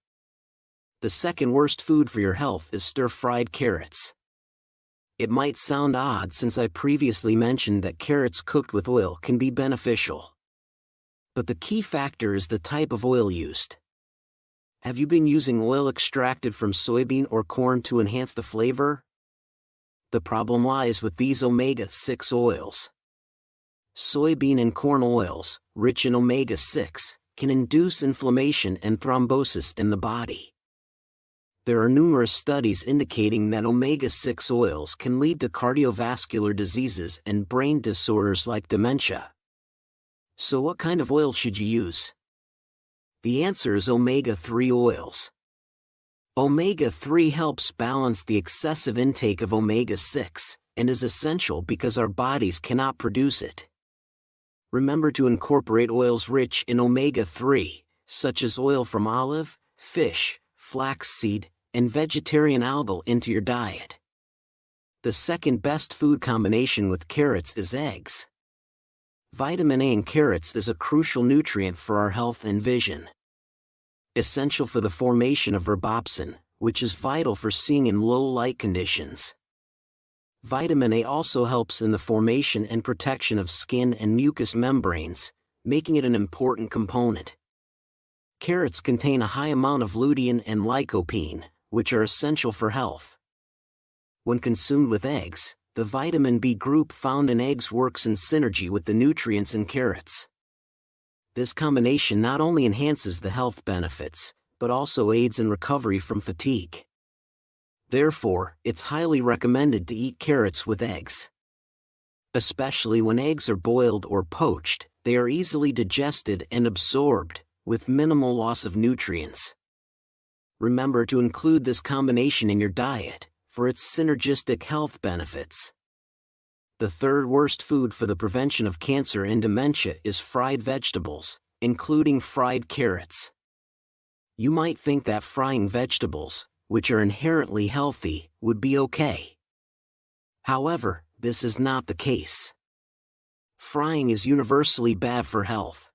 The second worst food for your health is stir-fried carrots. It might sound odd since I previously mentioned that carrots cooked with oil can be beneficial. But the key factor is the type of oil used. Have you been using oil extracted from soybean or corn to enhance the flavor? The problem lies with these omega-6 oils. Soybean and corn oils, rich in omega-6, can induce inflammation and thrombosis in the body. There are numerous studies indicating that omega-6 oils can lead to cardiovascular diseases and brain disorders like dementia. So what kind of oil should you use? The answer is omega-3 oils. Omega-3 helps balance the excessive intake of omega-6, and is essential because our bodies cannot produce it. Remember to incorporate oils rich in omega-3, such as oil from olive, fish, flaxseed, and vegetarian algal into your diet. The second best food combination with carrots is eggs. Vitamin A in carrots is a crucial nutrient for our health and vision. Essential for the formation of ribopsin, which is vital for seeing in low light conditions. Vitamin A also helps in the formation and protection of skin and mucous membranes, making it an important component. Carrots contain a high amount of lutein and lycopene, which are essential for health. When consumed with eggs, the vitamin B group found in eggs works in synergy with the nutrients in carrots. This combination not only enhances the health benefits, but also aids in recovery from fatigue. Therefore, it's highly recommended to eat carrots with eggs. Especially when eggs are boiled or poached, they are easily digested and absorbed, with minimal loss of nutrients. Remember to include this combination in your diet, for its synergistic health benefits. The third worst food for the prevention of cancer and dementia is fried vegetables, including fried carrots. You might think that frying vegetables, which are inherently healthy, would be okay. However, this is not the case. Frying is universally bad for health.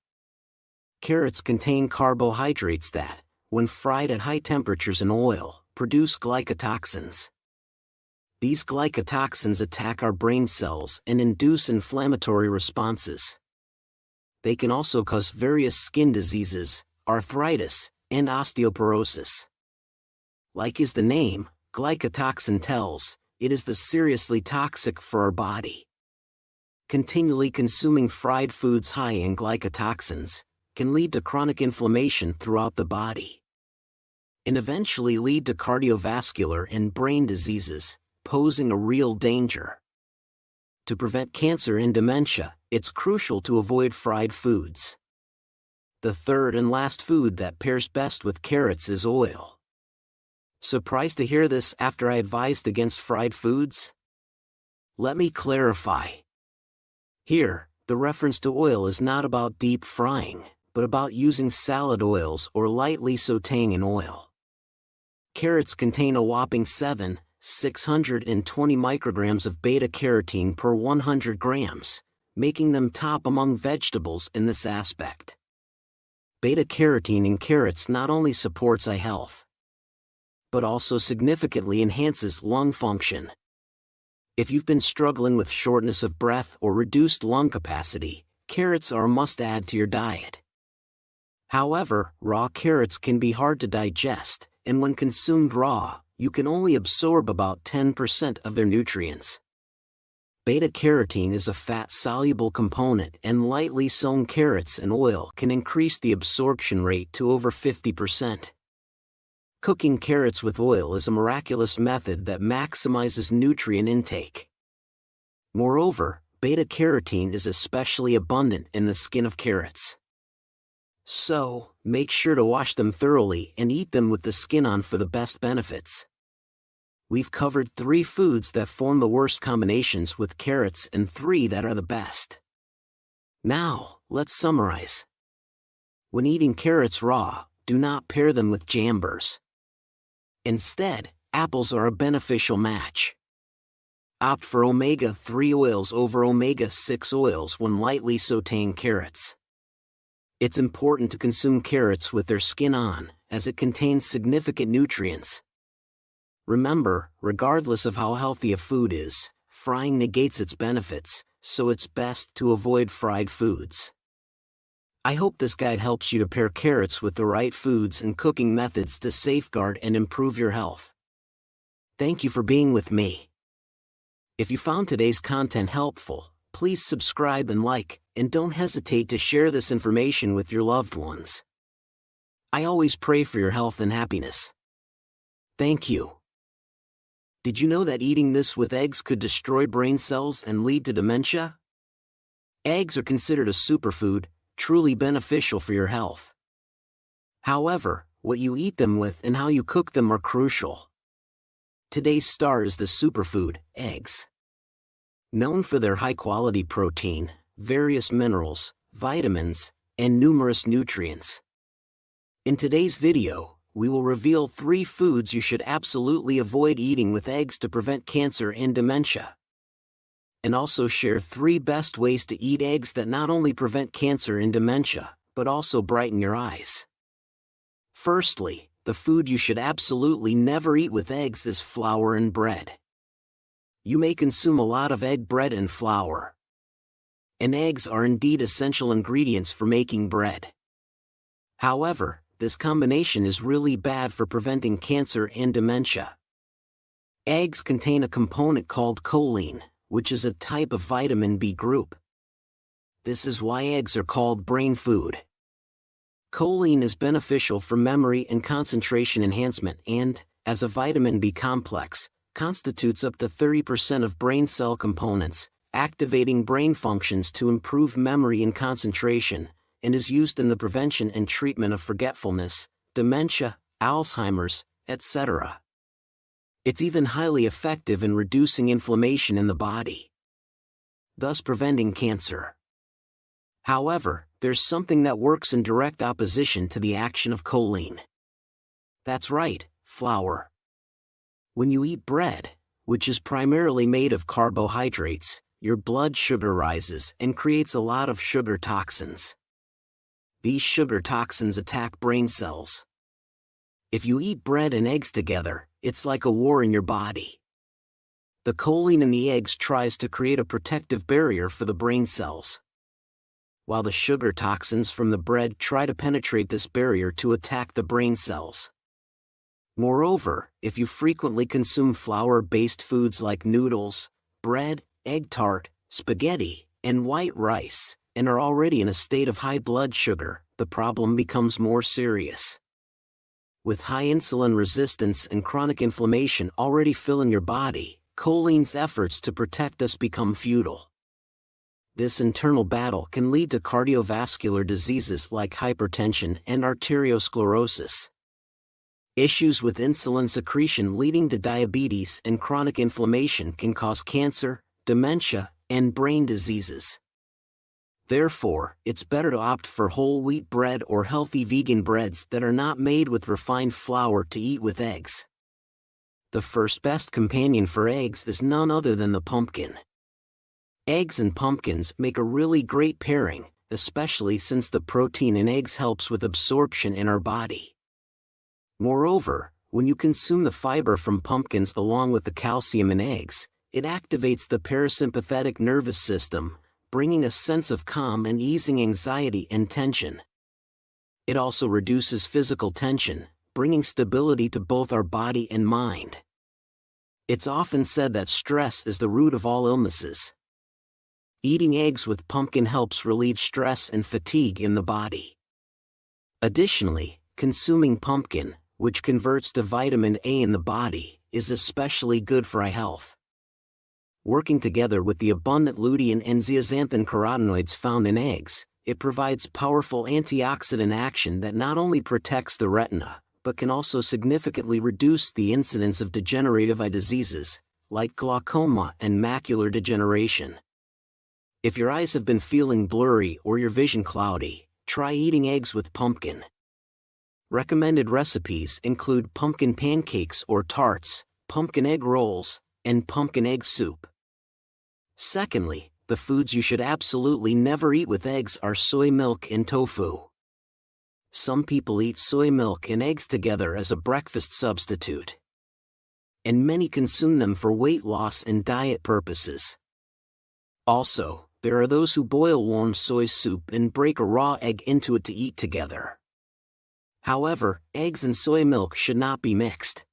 Carrots contain carbohydrates that, when fried at high temperatures in oil, produce glycotoxins. These glycotoxins attack our brain cells and induce inflammatory responses. They can also cause various skin diseases, arthritis, and osteoporosis. Like is the name, glycotoxin tells, it is seriously toxic for our body. Continually consuming fried foods high in glycotoxins can lead to chronic inflammation throughout the body, and eventually lead to cardiovascular and brain diseases, posing a real danger. To prevent cancer and dementia, it's crucial to avoid fried foods. The third and last food that pairs best with carrots is oil. Surprised to hear this after I advised against fried foods? Let me clarify. Here, the reference to oil is not about deep frying, but about using salad oils or lightly sautéing in oil. Carrots contain a whopping 620 micrograms of beta-carotene per 100 grams, making them top among vegetables in this aspect. Beta-carotene in carrots not only supports eye health, but also significantly enhances lung function. If you've been struggling with shortness of breath or reduced lung capacity, carrots are a must-add to your diet. However, raw carrots can be hard to digest, and when consumed raw, you can only absorb about 10% of their nutrients. Beta-carotene is a fat-soluble component, and lightly sown carrots and oil can increase the absorption rate to over 50%. Cooking carrots with oil is a miraculous method that maximizes nutrient intake. Moreover, beta-carotene is especially abundant in the skin of carrots. So, make sure to wash them thoroughly and eat them with the skin on for the best benefits. We've covered 3 foods that form the worst combinations with carrots and 3 that are the best. Now, let's summarize. When eating carrots raw, do not pair them with jambers. Instead, apples are a beneficial match. Opt for omega-3 oils over omega-6 oils when lightly sautéing carrots. It's important to consume carrots with their skin on, as it contains significant nutrients. Remember, regardless of how healthy a food is, frying negates its benefits, so it's best to avoid fried foods. I hope this guide helps you to pair carrots with the right foods and cooking methods to safeguard and improve your health. Thank you for being with me. If you found today's content helpful, please subscribe and like, and don't hesitate to share this information with your loved ones. I always pray for your health and happiness. Thank you. Did you know that eating this with eggs could destroy brain cells and lead to dementia? Eggs are considered a superfood, truly beneficial for your health. However, what you eat them with and how you cook them are crucial. Today's star is the superfood, eggs. Known for their high-quality protein, various minerals, vitamins, and numerous nutrients. In today's video, we will reveal 3 foods you should absolutely avoid eating with eggs to prevent cancer and dementia. And also share 3 best ways to eat eggs that not only prevent cancer and dementia, but also brighten your eyes. Firstly, the food you should absolutely never eat with eggs is flour and bread. You may consume a lot of egg bread and flour. And eggs are indeed essential ingredients for making bread. However, this combination is really bad for preventing cancer and dementia. Eggs contain a component called choline, which is a type of vitamin B group. This is why eggs are called brain food. Choline is beneficial for memory and concentration enhancement and, as a vitamin B complex, constitutes up to 30% of brain cell components, activating brain functions to improve memory and concentration, and is used in the prevention and treatment of forgetfulness, dementia, Alzheimer's, etc. It's even highly effective in reducing inflammation in the body, thus preventing cancer. However, there's something that works in direct opposition to the action of choline. That's right, flour. When you eat bread, which is primarily made of carbohydrates, your blood sugar rises and creates a lot of sugar toxins. These sugar toxins attack brain cells. If you eat bread and eggs together, it's like a war in your body. The choline in the eggs tries to create a protective barrier for the brain cells, while the sugar toxins from the bread try to penetrate this barrier to attack the brain cells. Moreover, if you frequently consume flour-based foods like noodles, bread, egg tart, spaghetti, and white rice, and are already in a state of high blood sugar, the problem becomes more serious. With high insulin resistance and chronic inflammation already filling your body, choline's efforts to protect us become futile. This internal battle can lead to cardiovascular diseases like hypertension and arteriosclerosis. Issues with insulin secretion leading to diabetes and chronic inflammation can cause cancer, dementia, and brain diseases. Therefore, it's better to opt for whole wheat bread or healthy vegan breads that are not made with refined flour to eat with eggs. The first best companion for eggs is none other than the pumpkin. Eggs and pumpkins make a really great pairing, especially since the protein in eggs helps with absorption in our body. Moreover, when you consume the fiber from pumpkins along with the calcium in eggs, it activates the parasympathetic nervous system, bringing a sense of calm and easing anxiety and tension. It also reduces physical tension, bringing stability to both our body and mind. It's often said that stress is the root of all illnesses. Eating eggs with pumpkin helps relieve stress and fatigue in the body. Additionally, consuming pumpkin, which converts to vitamin A in the body, is especially good for eye health. Working together with the abundant lutein and zeaxanthin carotenoids found in eggs, it provides powerful antioxidant action that not only protects the retina, but can also significantly reduce the incidence of degenerative eye diseases, like glaucoma and macular degeneration. If your eyes have been feeling blurry or your vision cloudy, try eating eggs with pumpkin. Recommended recipes include pumpkin pancakes or tarts, pumpkin egg rolls, and pumpkin egg soup. Secondly, the foods you should absolutely never eat with eggs are soy milk and tofu. Some people eat soy milk and eggs together as a breakfast substitute, and many consume them for weight loss and diet purposes. Also, there are those who boil warm soy soup and break a raw egg into it to eat together. However, eggs and soy milk should not be mixed.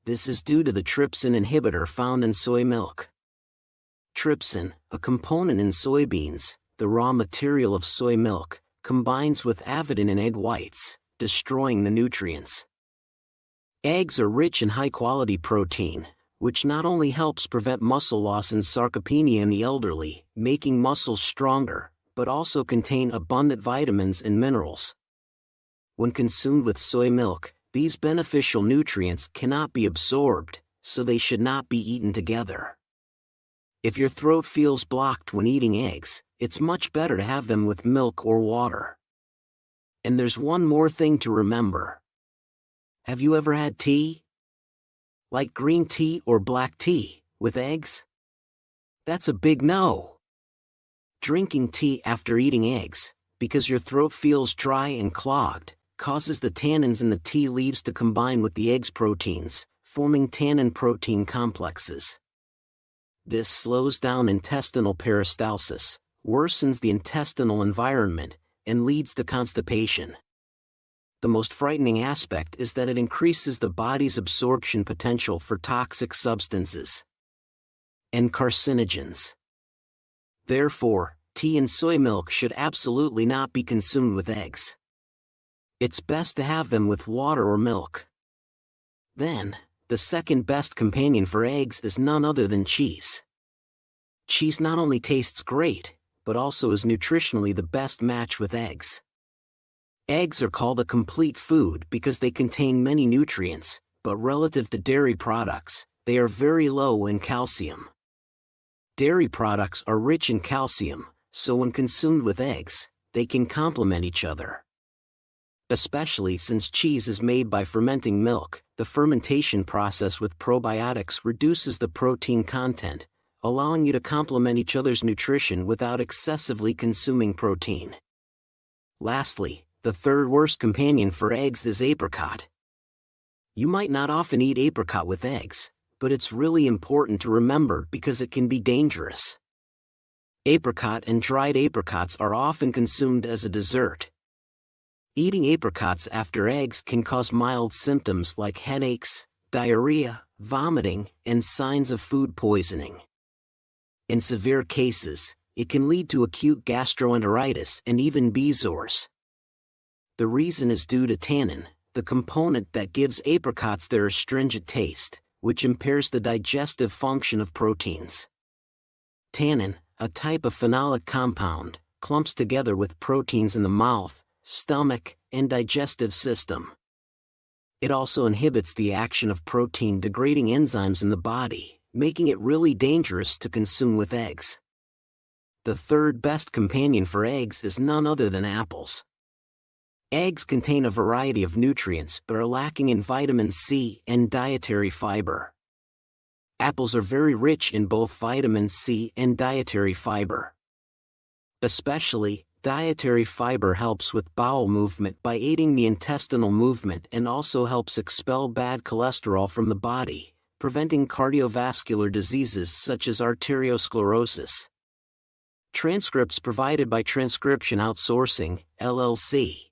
This is due to the trypsin inhibitor found in soy milk. Trypsin, a component in soybeans, the raw material of soy milk, combines with avidin in egg whites, destroying the nutrients. Eggs are rich in high-quality protein, which not only helps prevent muscle loss and sarcopenia in the elderly, making muscles stronger, but also contain abundant vitamins and minerals. When consumed with soy milk, these beneficial nutrients cannot be absorbed, so they should not be eaten together. If your throat feels blocked when eating eggs, it's much better to have them with milk or water. And there's one more thing to remember. Have you ever had tea? Like green tea or black tea, with eggs? That's a big no. Drinking tea after eating eggs, because your throat feels dry and clogged, causes the tannins in the tea leaves to combine with the egg's proteins, forming tannin-protein complexes. This slows down intestinal peristalsis, worsens the intestinal environment, and leads to constipation. The most frightening aspect is that it increases the body's absorption potential for toxic substances and carcinogens. Therefore, tea and soy milk should absolutely not be consumed with eggs. It's best to have them with water or milk. Then, the second best companion for eggs is none other than cheese. Cheese not only tastes great, but also is nutritionally the best match with eggs. Eggs are called a complete food because they contain many nutrients, but relative to dairy products, they are very low in calcium. Dairy products are rich in calcium, so when consumed with eggs, they can complement each other. Especially since cheese is made by fermenting milk, the fermentation process with probiotics reduces the protein content, allowing you to complement each other's nutrition without excessively consuming protein. Lastly, the third worst companion for eggs is apricot. You might not often eat apricot with eggs, but it's really important to remember because it can be dangerous. Apricot and dried apricots are often consumed as a dessert. Eating apricots after eggs can cause mild symptoms like headaches, diarrhea, vomiting, and signs of food poisoning. In severe cases, it can lead to acute gastroenteritis and even B-sores. The reason is due to tannin, the component that gives apricots their astringent taste, which impairs the digestive function of proteins. Tannin, a type of phenolic compound, clumps together with proteins in the mouth, stomach, and digestive system. It also inhibits the action of protein-degrading enzymes in the body, making it really dangerous to consume with eggs. The third best companion for eggs is none other than apples. Eggs contain a variety of nutrients but are lacking in vitamin C and dietary fiber. Apples are very rich in both vitamin C and dietary fiber. Especially, dietary fiber helps with bowel movement by aiding the intestinal movement and also helps expel bad cholesterol from the body, preventing cardiovascular diseases such as arteriosclerosis. Transcripts provided by Transcription Outsourcing, LLC.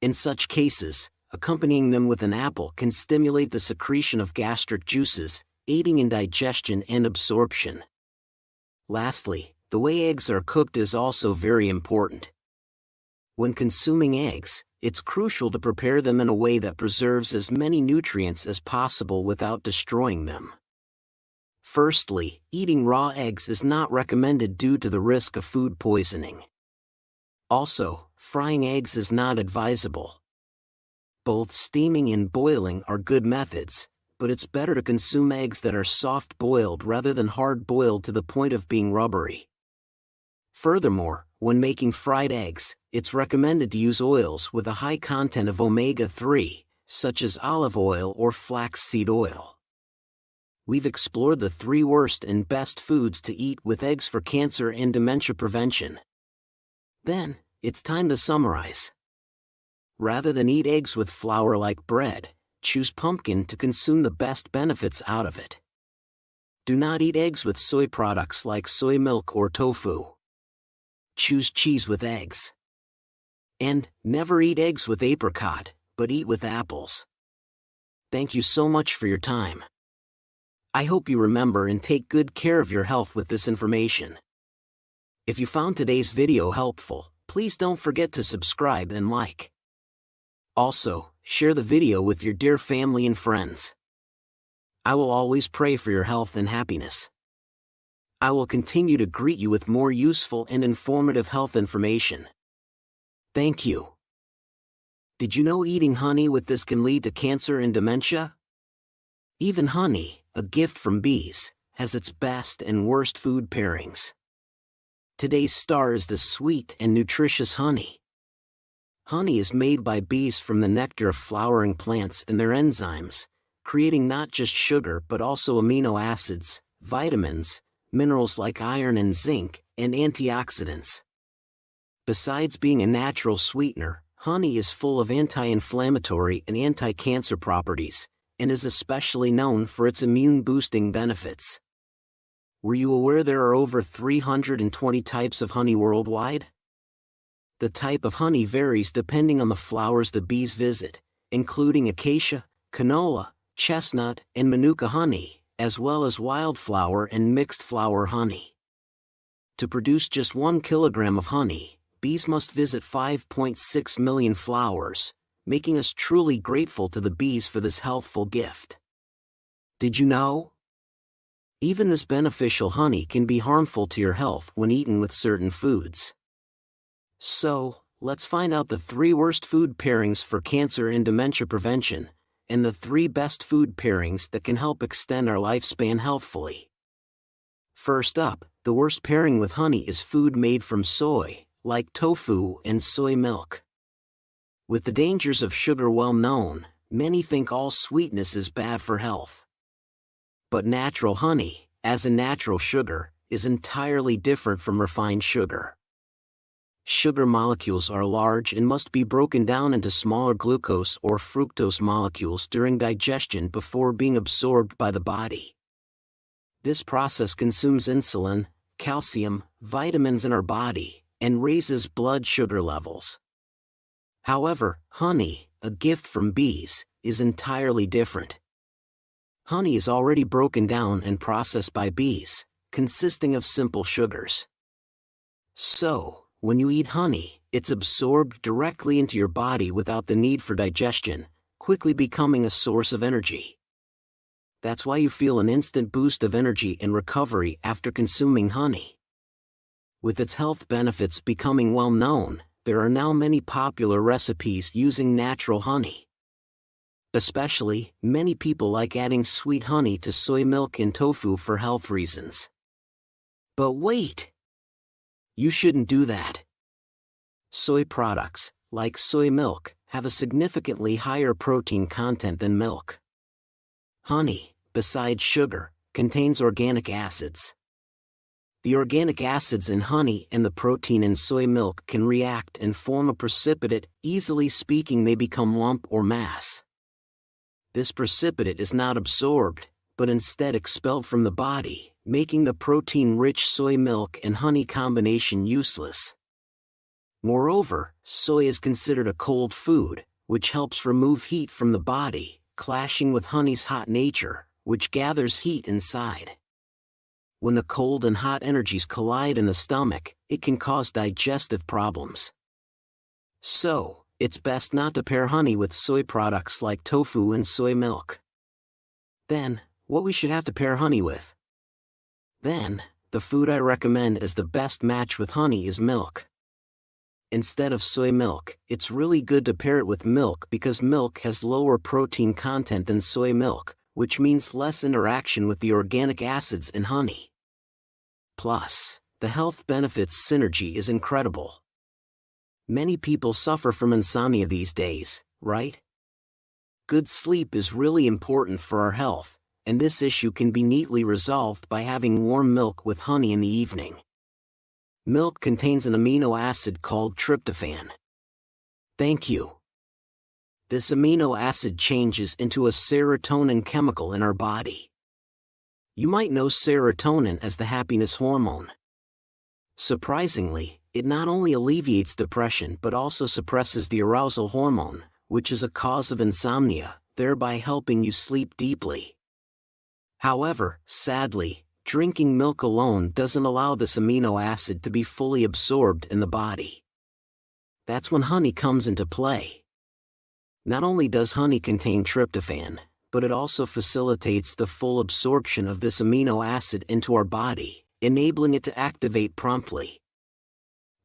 In such cases, accompanying them with an apple can stimulate the secretion of gastric juices, aiding in digestion and absorption. Lastly, the way eggs are cooked is also very important. When consuming eggs, it's crucial to prepare them in a way that preserves as many nutrients as possible without destroying them. Firstly, eating raw eggs is not recommended due to the risk of food poisoning. Also, frying eggs is not advisable. Both steaming and boiling are good methods, but it's better to consume eggs that are soft-boiled rather than hard-boiled to the point of being rubbery. Furthermore, when making fried eggs, it's recommended to use oils with a high content of omega-3, such as olive oil or flaxseed oil. we've explored the 3 worst and best foods to eat with eggs for cancer and dementia prevention. Then, it's time to summarize. Rather than eat eggs with flour like bread, choose pumpkin to consume the best benefits out of it. Do not eat eggs with soy products like soy milk or tofu. Choose cheese with eggs. And never eat eggs with apricot, but eat with apples. Thank you so much for your time. I hope you remember and take good care of your health with this information. If you found today's video helpful, please don't forget to subscribe and like. Also, share the video with your dear family and friends. I will always pray for your health and happiness. I will continue to greet you with more useful and informative health information. Thank you. Did you know eating honey with this can lead to cancer and dementia? Even honey, a gift from bees, has its best and worst food pairings. Today's star is the sweet and nutritious honey. Honey is made by bees from the nectar of flowering plants and their enzymes, creating not just sugar but also amino acids, vitamins, minerals like iron and zinc, and antioxidants. Besides being a natural sweetener, honey is full of anti-inflammatory and anti-cancer properties, and is especially known for its immune-boosting benefits. Were you aware there are over 320 types of honey worldwide? The type of honey varies depending on the flowers the bees visit, including acacia, canola, chestnut, and manuka honey, as well as wildflower and mixed flower honey. To produce just 1 kilogram of honey, bees must visit 5.6 million flowers, making us truly grateful to the bees for this healthful gift. Did you know? Even this beneficial honey can be harmful to your health when eaten with certain foods. So, let's find out the 3 worst food pairings for cancer and dementia prevention, and the 3 best food pairings that can help extend our lifespan healthfully. First up, the worst pairing with honey is food made from soy, like tofu and soy milk. With the dangers of sugar well known, many think all sweetness is bad for health. But natural honey, as a natural sugar, is entirely different from refined sugar. Sugar molecules are large and must be broken down into smaller glucose or fructose molecules during digestion before being absorbed by the body. This process consumes insulin, calcium, vitamins in our body, and raises blood sugar levels. However, honey, a gift from bees, is entirely different. Honey is already broken down and processed by bees, consisting of simple sugars. So, when you eat honey, it's absorbed directly into your body without the need for digestion, quickly becoming a source of energy. That's why you feel an instant boost of energy and recovery after consuming honey. With its health benefits becoming well known, there are now many popular recipes using natural honey. Especially, many people like adding sweet honey to soy milk and tofu for health reasons. But wait! You shouldn't do that. Soy products, like soy milk, have a significantly higher protein content than milk. Honey, besides sugar, contains organic acids. The organic acids in honey and the protein in soy milk can react and form a precipitate, easily speaking they become lump or mass. This precipitate is not absorbed, but instead expelled from the body, making the protein-rich soy milk and honey combination useless. Moreover, soy is considered a cold food, which helps remove heat from the body, clashing with honey's hot nature, which gathers heat inside. When the cold and hot energies collide in the stomach, it can cause digestive problems. So, it's best not to pair honey with soy products like tofu and soy milk. Then, what we should have to pair honey with? Then, the food I recommend as the best match with honey is milk. Instead of soy milk, it's really good to pair it with milk because milk has lower protein content than soy milk, which means less interaction with the organic acids in honey. Plus, the health benefits synergy is incredible. Many people suffer from insomnia these days, right? Good sleep is really important for our health, and this issue can be neatly resolved by having warm milk with honey in the evening. Milk contains an amino acid called tryptophan. Thank you. This amino acid changes into a serotonin chemical in our body. You might know serotonin as the happiness hormone. Surprisingly, it not only alleviates depression but also suppresses the arousal hormone, which is a cause of insomnia, thereby helping you sleep deeply. However, sadly, drinking milk alone doesn't allow this amino acid to be fully absorbed in the body. That's when honey comes into play. Not only does honey contain tryptophan, but it also facilitates the full absorption of this amino acid into our body, enabling it to activate promptly.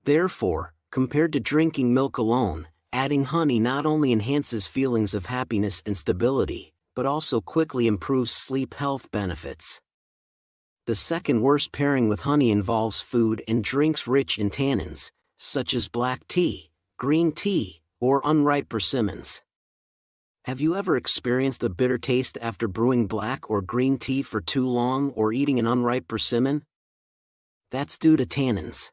Therefore, compared to drinking milk alone, adding honey not only enhances feelings of happiness and stability, but also quickly improves sleep health benefits. The second worst pairing with honey involves food and drinks rich in tannins, such as black tea, green tea, or unripe persimmons. Have you ever experienced a bitter taste after brewing black or green tea for too long or eating an unripe persimmon? That's due to tannins.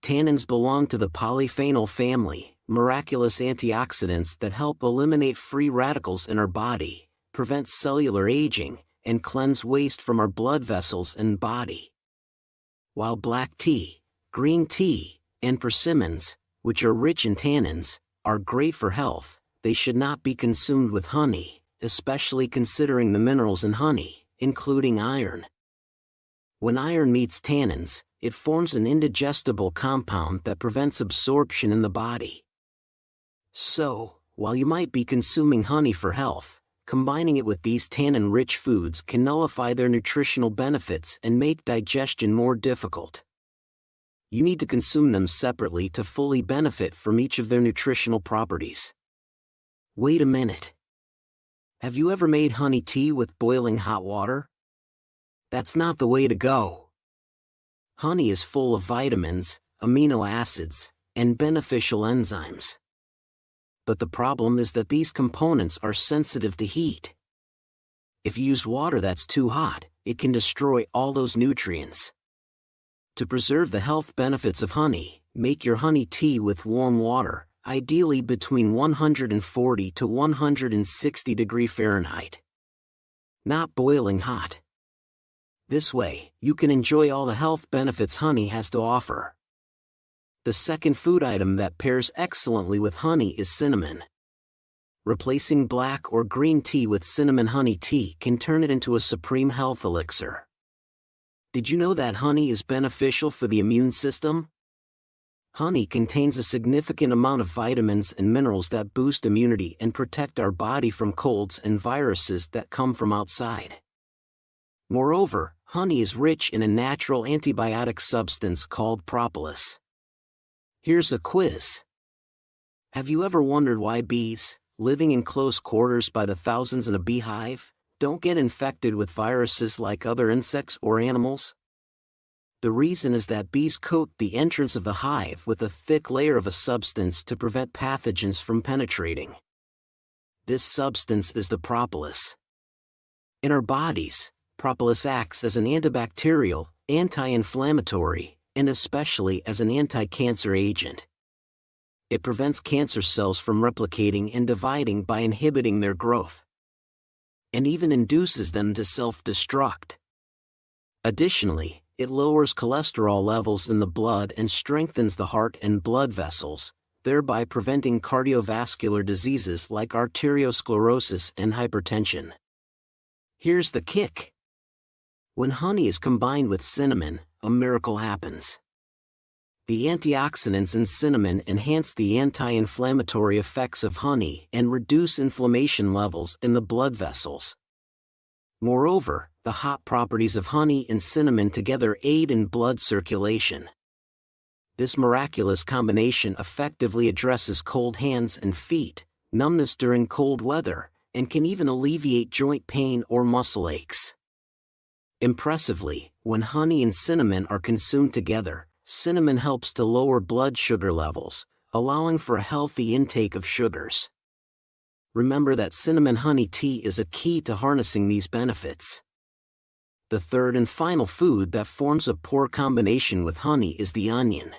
Tannins belong to the polyphenol family, miraculous antioxidants that help eliminate free radicals in our body, prevent cellular aging, and cleanse waste from our blood vessels and body. While black tea, green tea, and persimmons, which are rich in tannins, are great for health, they should not be consumed with honey, especially considering the minerals in honey, including iron. When iron meets tannins, it forms an indigestible compound that prevents absorption in the body. So, while you might be consuming honey for health, combining it with these tannin-rich foods can nullify their nutritional benefits and make digestion more difficult. You need to consume them separately to fully benefit from each of their nutritional properties. Wait a minute. Have you ever made honey tea with boiling hot water? That's not the way to go. Honey is full of vitamins, amino acids, and beneficial enzymes. But the problem is that these components are sensitive to heat. If you use water that's too hot, it can destroy all those nutrients. To preserve the health benefits of honey, make your honey tea with warm water, ideally between 140 to 160 degrees Fahrenheit. Not boiling hot. This way, you can enjoy all the health benefits honey has to offer. The second food item that pairs excellently with honey is cinnamon. Replacing black or green tea with cinnamon honey tea can turn it into a supreme health elixir. Did you know that honey is beneficial for the immune system? Honey contains a significant amount of vitamins and minerals that boost immunity and protect our body from colds and viruses that come from outside. Moreover, honey is rich in a natural antibiotic substance called propolis. Here's a quiz. Have you ever wondered why bees, living in close quarters by the thousands in a beehive, don't get infected with viruses like other insects or animals? The reason is that bees coat the entrance of the hive with a thick layer of a substance to prevent pathogens from penetrating. This substance is the propolis. In our bodies, propolis acts as an antibacterial, anti-inflammatory, and especially as an anti-cancer agent. It prevents cancer cells from replicating and dividing by inhibiting their growth, and even induces them to self-destruct. Additionally, it lowers cholesterol levels in the blood and strengthens the heart and blood vessels, thereby preventing cardiovascular diseases like arteriosclerosis and hypertension. Here's the kick. When honey is combined with cinnamon, a miracle happens. The antioxidants in cinnamon enhance the anti-inflammatory effects of honey and reduce inflammation levels in the blood vessels. Moreover, the hot properties of honey and cinnamon together aid in blood circulation. This miraculous combination effectively addresses cold hands and feet, numbness during cold weather, and can even alleviate joint pain or muscle aches. Impressively, when honey and cinnamon are consumed together, cinnamon helps to lower blood sugar levels, allowing for a healthy intake of sugars. Remember that cinnamon honey tea is a key to harnessing these benefits. The third and final food that forms a poor combination with honey is the onion.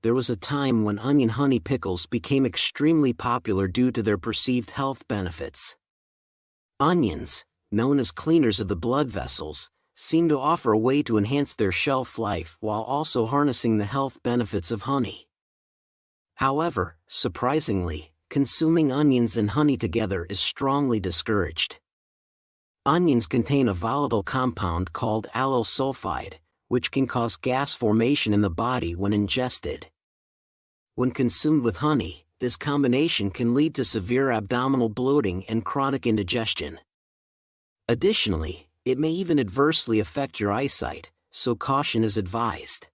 There was a time when onion honey pickles became extremely popular due to their perceived health benefits. Onions, known as cleaners of the blood vessels, seem to offer a way to enhance their shelf life while also harnessing the health benefits of honey. However, surprisingly, consuming onions and honey together is strongly discouraged. Onions contain a volatile compound called allyl sulfide, which can cause gas formation in the body when ingested. When consumed with honey, this combination can lead to severe abdominal bloating and chronic indigestion. Additionally, it may even adversely affect your eyesight, so caution is advised.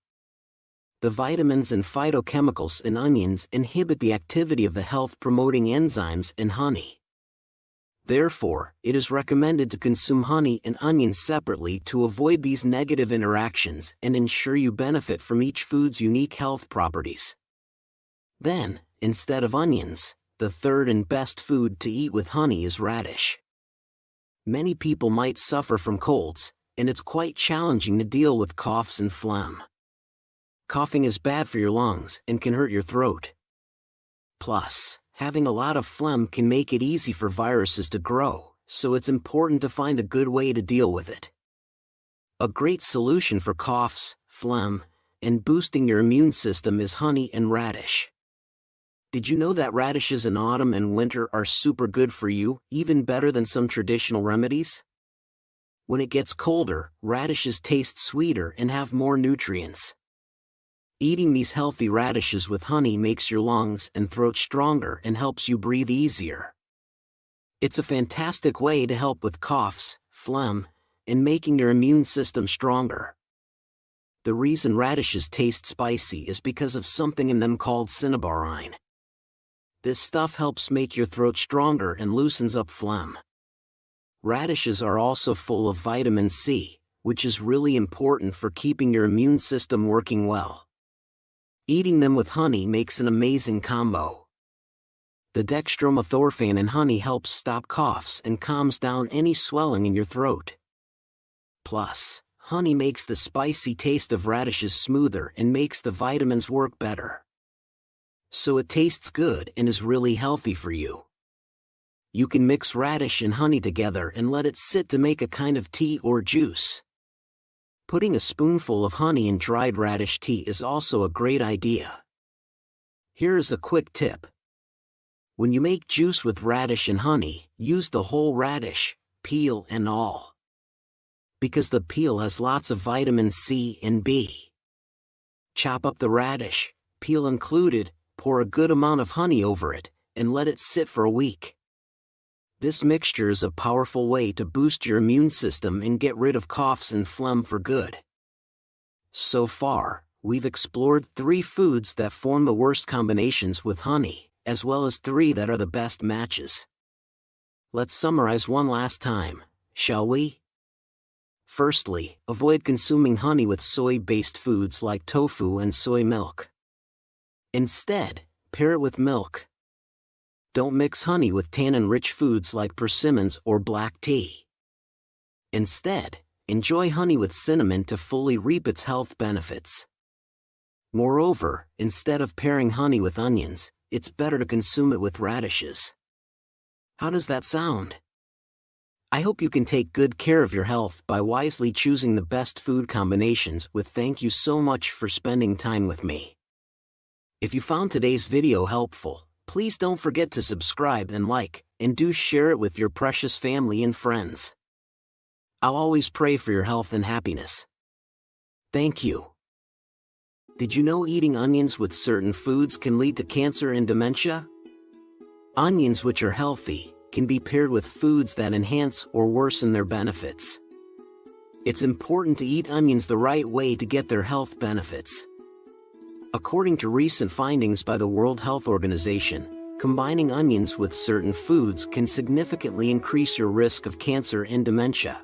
The vitamins and phytochemicals in onions inhibit the activity of the health-promoting enzymes in honey. Therefore, it is recommended to consume honey and onions separately to avoid these negative interactions and ensure you benefit from each food's unique health properties. Then, instead of onions, the third and best food to eat with honey is radish. Many people might suffer from colds, and it's quite challenging to deal with coughs and phlegm. Coughing is bad for your lungs and can hurt your throat. Plus, having a lot of phlegm can make it easy for viruses to grow, so it's important to find a good way to deal with it. A great solution for coughs, phlegm, and boosting your immune system is honey and radish. Did you know that radishes in autumn and winter are super good for you, even better than some traditional remedies? When it gets colder, radishes taste sweeter and have more nutrients. Eating these healthy radishes with honey makes your lungs and throat stronger and helps you breathe easier. It's a fantastic way to help with coughs, phlegm, and making your immune system stronger. The reason radishes taste spicy is because of something in them called cinnabarine. This stuff helps make your throat stronger and loosens up phlegm. Radishes are also full of vitamin C, which is really important for keeping your immune system working well. Eating them with honey makes an amazing combo. The dextromethorphan in honey helps stop coughs and calms down any swelling in your throat. Plus, honey makes the spicy taste of radishes smoother and makes the vitamins work better. So it tastes good and is really healthy for you. You can mix radish and honey together and let it sit to make a kind of tea or juice. Putting a spoonful of honey in dried radish tea is also a great idea. Here is a quick tip. When you make juice with radish and honey, use the whole radish, peel and all. Because the peel has lots of vitamin C and B. Chop up the radish, peel included, pour a good amount of honey over it, and let it sit for a week. This mixture is a powerful way to boost your immune system and get rid of coughs and phlegm for good. So far, we've explored 3 foods that form the worst combinations with honey, as well as 3 that are the best matches. Let's summarize one last time, shall we? Firstly, avoid consuming honey with soy-based foods like tofu and soy milk. Instead, pair it with milk. Don't mix honey with tannin-rich foods like persimmons or black tea. Instead, enjoy honey with cinnamon to fully reap its health benefits. Moreover, instead of pairing honey with onions, it's better to consume it with radishes. How does that sound? I hope you can take good care of your health by wisely choosing the best food combinations. Thank you so much for spending time with me. If you found today's video helpful, please don't forget to subscribe and like, and do share it with your precious family and friends. I'll always pray for your health and happiness. Thank you. Did you know eating onions with certain foods can lead to cancer and dementia? Onions, which are healthy, can be paired with foods that enhance or worsen their benefits. It's important to eat onions the right way to get their health benefits. According to recent findings by the World Health Organization, combining onions with certain foods can significantly increase your risk of cancer and dementia.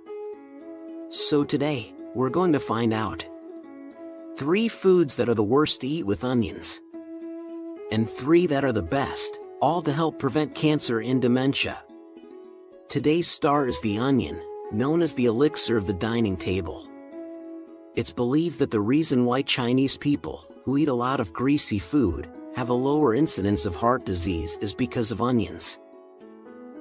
So today, we're going to find out 3 foods that are the worst to eat with onions, and 3 that are the best, all to help prevent cancer and dementia. Today's star is the onion, known as the elixir of the dining table. It's believed that the reason why Chinese people, who eat a lot of greasy food, have a lower incidence of heart disease is because of onions.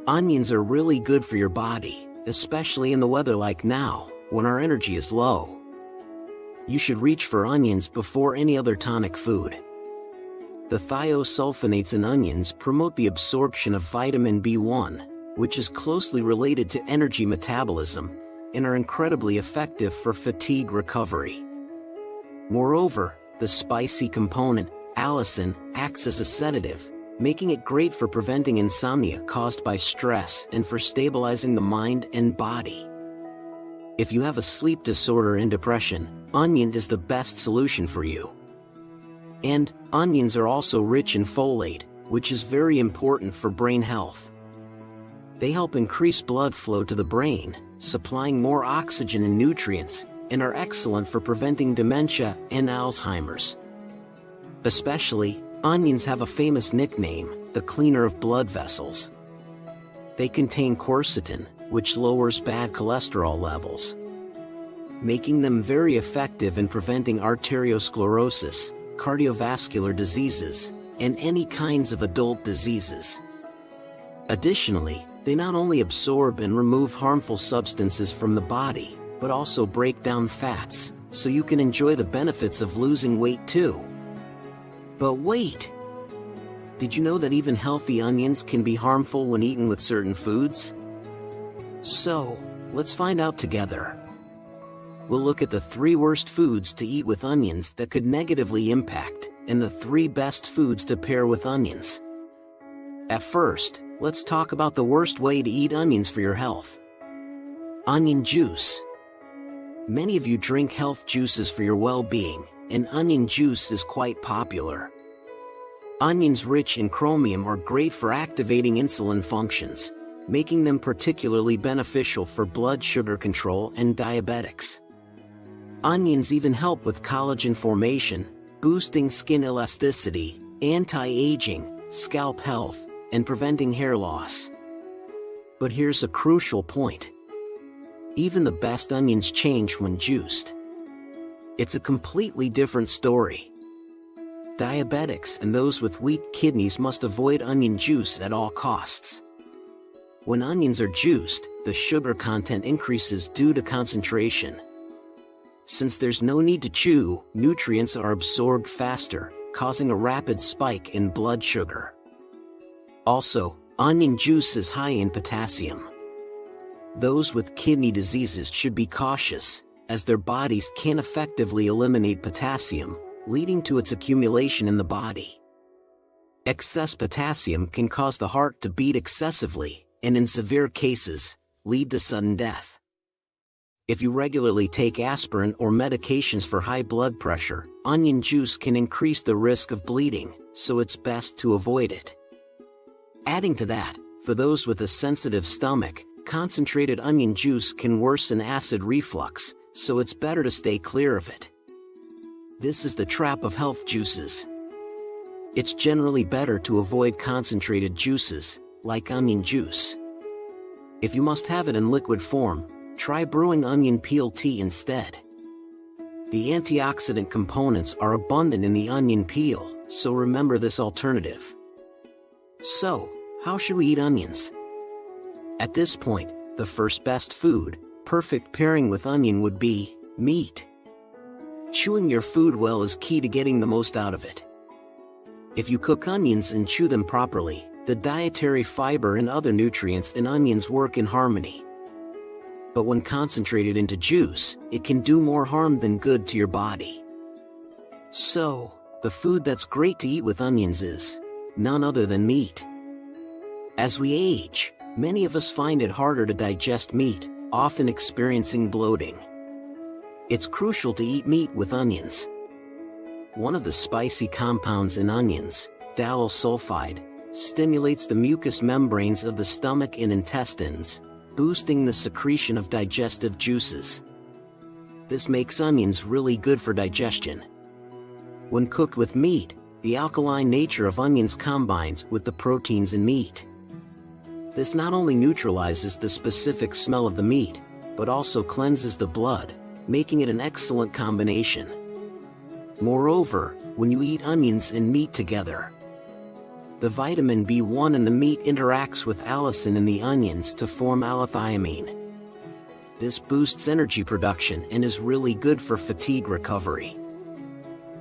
Onions are really good for your body, especially in the weather like now, when our energy is low. You should reach for onions before any other tonic food. The thiosulfonates in onions promote the absorption of vitamin B1, which is closely related to energy metabolism, and are incredibly effective for fatigue recovery. Moreover, the spicy component, allicin, acts as a sedative, making it great for preventing insomnia caused by stress and for stabilizing the mind and body. If you have a sleep disorder and depression, onion is the best solution for you. And onions are also rich in folate, which is very important for brain health. They help increase blood flow to the brain, supplying more oxygen and nutrients, and are excellent for preventing dementia and Alzheimer's. Especially, onions have a famous nickname, the cleaner of blood vessels. They contain quercetin, which lowers bad cholesterol levels, making them very effective in preventing arteriosclerosis, cardiovascular diseases, and any kinds of adult diseases. Additionally, they not only absorb and remove harmful substances from the body, but also break down fats, so you can enjoy the benefits of losing weight too. But wait! Did you know that even healthy onions can be harmful when eaten with certain foods? So, let's find out together. We'll look at the 3 worst foods to eat with onions that could negatively impact, and the 3 best foods to pair with onions. At first, let's talk about the worst way to eat onions for your health. Onion juice. Many of you drink health juices for your well-being, and onion juice is quite popular. Onions rich in chromium are great for activating insulin functions, making them particularly beneficial for blood sugar control and diabetics. Onions even help with collagen formation, boosting skin elasticity, anti-aging, scalp health, and preventing hair loss. But here's a crucial point. Even the best onions change when juiced. It's a completely different story. Diabetics and those with weak kidneys must avoid onion juice at all costs. When onions are juiced, the sugar content increases due to concentration. Since there's no need to chew, nutrients are absorbed faster, causing a rapid spike in blood sugar. Also, onion juice is high in potassium. Those with kidney diseases should be cautious, as their bodies can't effectively eliminate potassium, leading to its accumulation in the body. Excess potassium can cause the heart to beat excessively, and in severe cases, lead to sudden death. If you regularly take aspirin or medications for high blood pressure, onion juice can increase the risk of bleeding, so it's best to avoid it. Adding to that, for those with a sensitive stomach, concentrated onion juice can worsen acid reflux, so it's better to stay clear of it. This is the trap of health juices. It's generally better to avoid concentrated juices, like onion juice. If you must have it in liquid form, try brewing onion peel tea instead. The antioxidant components are abundant in the onion peel, so remember this alternative. So, how should we eat onions? At this point, the first best food, perfect pairing with onion would be meat. Chewing your food well is key to getting the most out of it. If you cook onions and chew them properly, the dietary fiber and other nutrients in onions work in harmony. But when concentrated into juice, it can do more harm than good to your body. So, the food that's great to eat with onions is none other than meat. As we age, many of us find it harder to digest meat, often experiencing bloating. It's crucial to eat meat with onions. One of the spicy compounds in onions, dalyl sulfide, stimulates the mucous membranes of the stomach and intestines, boosting the secretion of digestive juices. This makes onions really good for digestion. When cooked with meat, The alkaline nature of onions combines with the proteins in meat. This not only neutralizes the specific smell of the meat, but also cleanses the blood, making it an excellent combination. Moreover, when you eat onions and meat together, the vitamin B1 in the meat interacts with allicin in the onions to form allethiamine. This boosts energy production and is really good for fatigue recovery.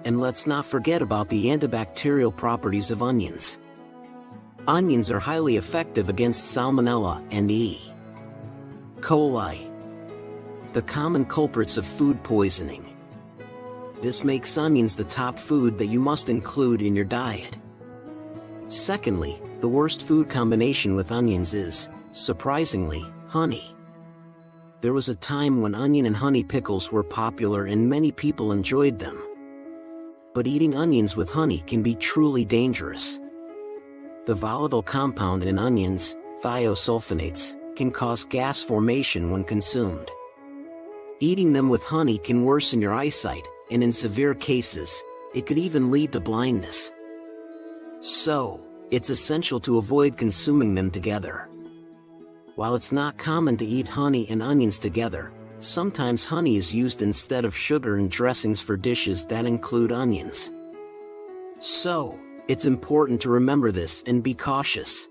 And let's not forget about the antibacterial properties of onions. Onions are highly effective against Salmonella and E. coli, the common culprits of food poisoning. This makes onions the top food that you must include in your diet. Secondly, the worst food combination with onions is, surprisingly, honey. There was a time when onion and honey pickles were popular and many people enjoyed them. But eating onions with honey can be truly dangerous. The volatile compound in onions, thiosulfonates, can cause gas formation when consumed. Eating them with honey can worsen your eyesight, and in severe cases, it could even lead to blindness. So, it's essential to avoid consuming them together. While it's not common to eat honey and onions together, sometimes honey is used instead of sugar in dressings for dishes that include onions. So, it's important to remember this and be cautious.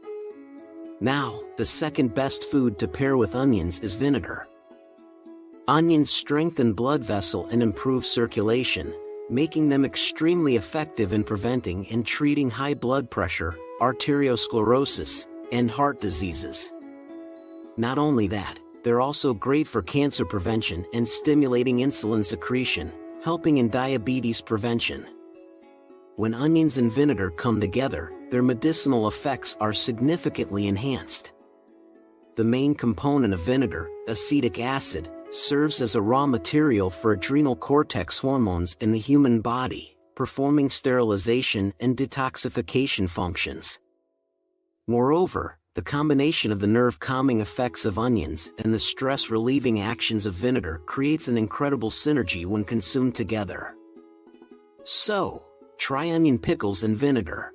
Now, the second best food to pair with onions is vinegar. Onions strengthen blood vessel and improve circulation, making them extremely effective in preventing and treating high blood pressure, arteriosclerosis, and heart diseases. Not only that, they're also great for cancer prevention and stimulating insulin secretion, helping in diabetes prevention. When onions and vinegar come together, their medicinal effects are significantly enhanced. The main component of vinegar, acetic acid, serves as a raw material for adrenal cortex hormones in the human body, performing sterilization and detoxification functions. Moreover, the combination of the nerve-calming effects of onions and the stress-relieving actions of vinegar creates an incredible synergy when consumed together. So, try onion pickles and vinegar.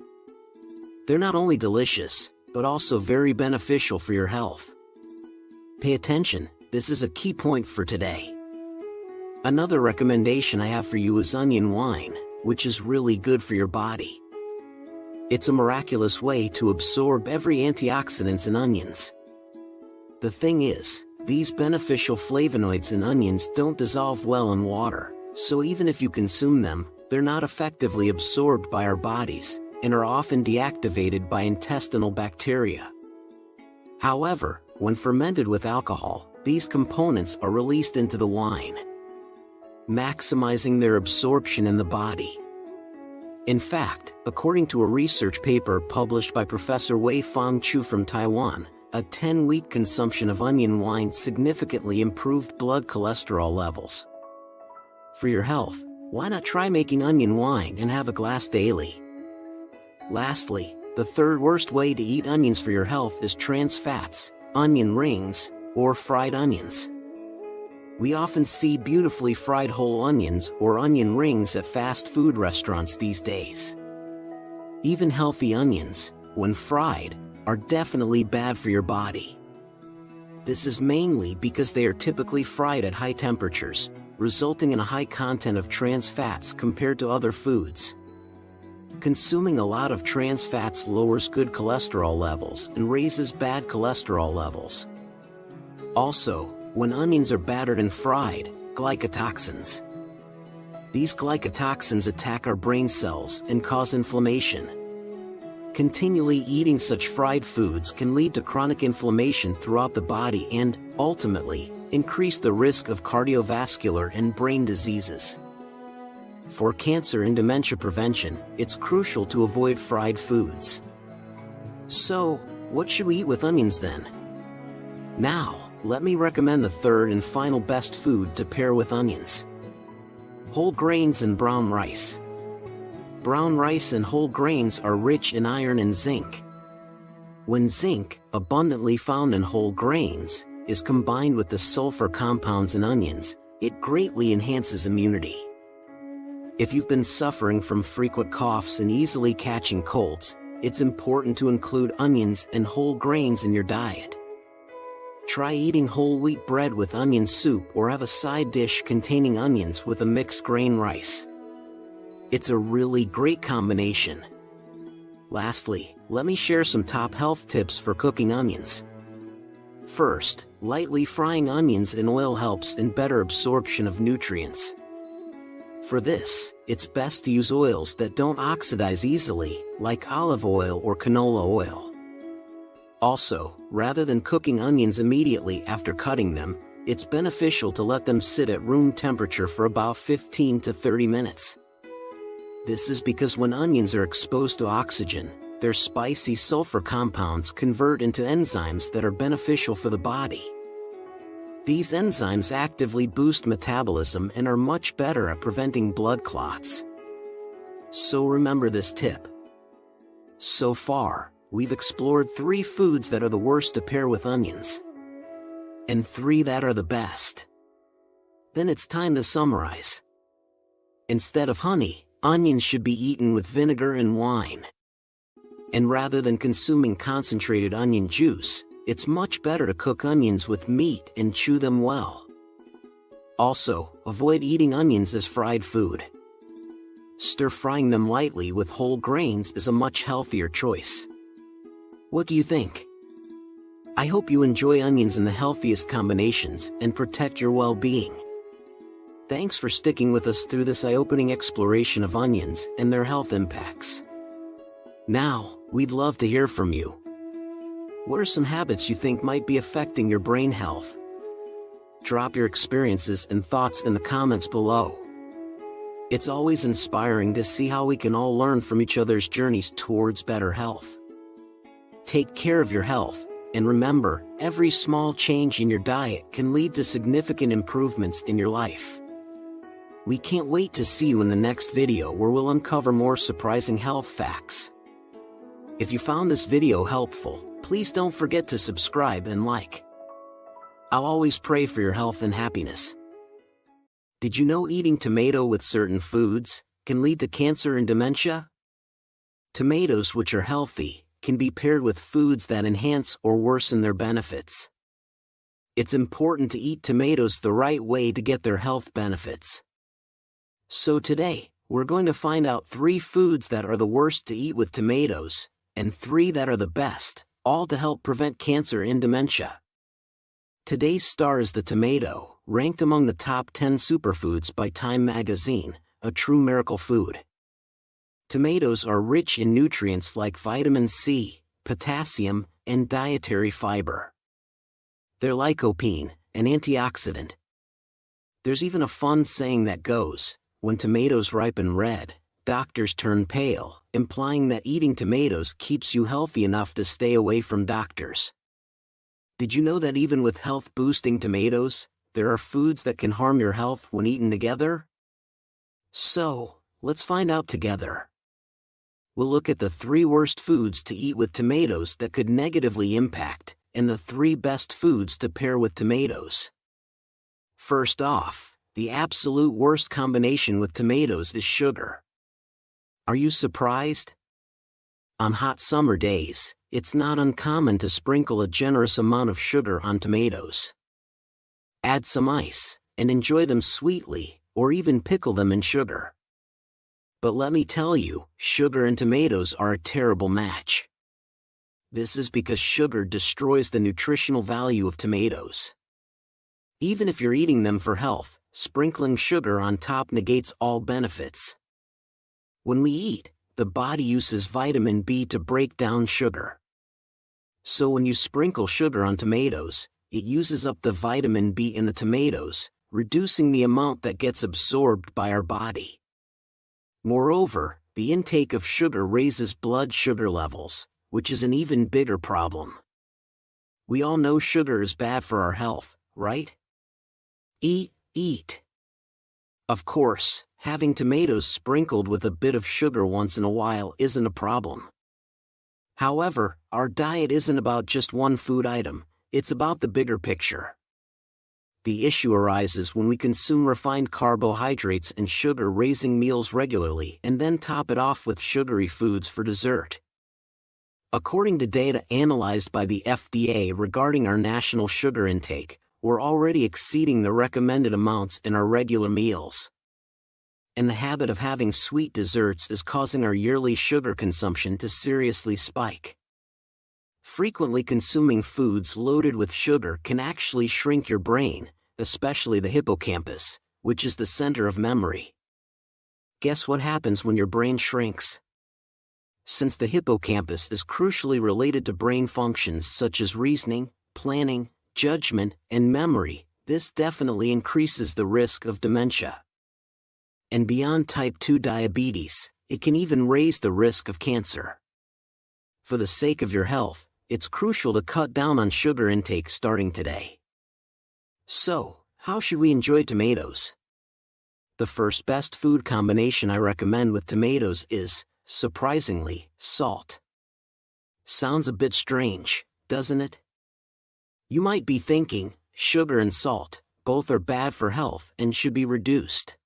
They're not only delicious, but also very beneficial for your health. Pay attention, this is a key point for today. Another recommendation I have for you is onion wine, which is really good for your body. It's a miraculous way to absorb every antioxidants in onions. The thing is, these beneficial flavonoids in onions don't dissolve well in water, so even if you consume them, they're not effectively absorbed by our bodies, and are often deactivated by intestinal bacteria. However, when fermented with alcohol, these components are released into the wine, maximizing their absorption in the body. In fact, according to a research paper published by Professor Wei-Fang Chu from Taiwan, a 10-week consumption of onion wine significantly improved blood cholesterol levels. For your health, why not try making onion wine and have a glass daily? Lastly, the third worst way to eat onions for your health is trans fats, onion rings, or fried onions. We often see beautifully fried whole onions or onion rings at fast food restaurants these days. Even healthy onions, when fried, are definitely bad for your body. This is mainly because they are typically fried at high temperatures, resulting in a high content of trans fats compared to other foods. Consuming a lot of trans fats lowers good cholesterol levels and raises bad cholesterol levels. Also, when onions are battered and fried, glycotoxins. These glycotoxins attack our brain cells and cause inflammation. Continually eating such fried foods can lead to chronic inflammation throughout the body and, ultimately, increase the risk of cardiovascular and brain diseases. For cancer and dementia prevention, it's crucial to avoid fried foods. So, what should we eat with onions then? Now, let me recommend the third and final best food to pair with onions. Whole grains and brown rice. Brown rice and whole grains are rich in iron and zinc. When zinc, abundantly found in whole grains, is combined with the sulfur compounds in onions, it greatly enhances immunity. If you've been suffering from frequent coughs and easily catching colds, it's important to include onions and whole grains in your diet. Try eating whole wheat bread with onion soup or have a side dish containing onions with a mixed grain rice. It's a really great combination. Lastly, let me share some top health tips for cooking onions. First, lightly frying onions in oil helps in better absorption of nutrients. For this, it's best to use oils that don't oxidize easily, like olive oil or canola oil. Also, rather than cooking onions immediately after cutting them, it's beneficial to let them sit at room temperature for about 15 to 30 minutes. This is because when onions are exposed to oxygen, their spicy sulfur compounds convert into enzymes that are beneficial for the body. These enzymes actively boost metabolism and are much better at preventing blood clots. So remember this tip. So far, we've explored 3 foods that are the worst to pair with onions, and 3 that are the best. Then it's time to summarize. Instead of honey, onions should be eaten with vinegar and wine. And rather than consuming concentrated onion juice, it's much better to cook onions with meat and chew them well. Also, avoid eating onions as fried food. Stir-frying them lightly with whole grains is a much healthier choice. What do you think? I hope you enjoy onions in the healthiest combinations and protect your well-being. Thanks for sticking with us through this eye-opening exploration of onions and their health impacts. Now, we'd love to hear from you. What are some habits you think might be affecting your brain health? Drop your experiences and thoughts in the comments below. It's always inspiring to see how we can all learn from each other's journeys towards better health. Take care of your health, and remember, every small change in your diet can lead to significant improvements in your life. We can't wait to see you in the next video where we'll uncover more surprising health facts. If you found this video helpful, please don't forget to subscribe and like. I'll always pray for your health and happiness. Did you know eating tomato with certain foods can lead to cancer and dementia? Tomatoes, which are healthy, can be paired with foods that enhance or worsen their benefits. It's important to eat tomatoes the right way to get their health benefits. So today, we're going to find out 3 foods that are the worst to eat with tomatoes, and 3 that are the best, all to help prevent cancer and dementia. Today's star is the tomato, ranked among the top 10 superfoods by Time magazine, a true miracle food. Tomatoes are rich in nutrients like vitamin C, potassium, and dietary fiber. They're lycopene, an antioxidant. There's even a fun saying that goes, when tomatoes ripen red, doctors turn pale, implying that eating tomatoes keeps you healthy enough to stay away from doctors. Did you know that even with health-boosting tomatoes, there are foods that can harm your health when eaten together? So, let's find out together. We'll look at the 3 worst foods to eat with tomatoes that could negatively impact, and the 3 best foods to pair with tomatoes. First off, the absolute worst combination with tomatoes is sugar. Are you surprised? On hot summer days, it's not uncommon to sprinkle a generous amount of sugar on tomatoes. Add some ice, and enjoy them sweetly, or even pickle them in sugar. But let me tell you, sugar and tomatoes are a terrible match. This is because sugar destroys the nutritional value of tomatoes. Even if you're eating them for health, sprinkling sugar on top negates all benefits. When we eat, the body uses vitamin B to break down sugar. So when you sprinkle sugar on tomatoes, it uses up the vitamin B in the tomatoes, reducing the amount that gets absorbed by our body. Moreover, the intake of sugar raises blood sugar levels, which is an even bigger problem. We all know sugar is bad for our health, right? Eat. Of course, having tomatoes sprinkled with a bit of sugar once in a while isn't a problem. However, our diet isn't about just one food item, it's about the bigger picture. The issue arises when we consume refined carbohydrates and sugar-raising meals regularly and then top it off with sugary foods for dessert. According to data analyzed by the FDA regarding our national sugar intake, we're already exceeding the recommended amounts in our regular meals. And the habit of having sweet desserts is causing our yearly sugar consumption to seriously spike. Frequently consuming foods loaded with sugar can actually shrink your brain, especially the hippocampus, which is the center of memory. Guess what happens when your brain shrinks? Since the hippocampus is crucially related to brain functions such as reasoning, planning, judgment, and memory, this definitely increases the risk of dementia. And beyond type 2 diabetes, it can even raise the risk of cancer. For the sake of your health, it's crucial to cut down on sugar intake starting today. So, how should we enjoy tomatoes? The first best food combination I recommend with tomatoes is, surprisingly, salt. Sounds a bit strange, doesn't it? You might be thinking, sugar and salt, both are bad for health and should be reduced.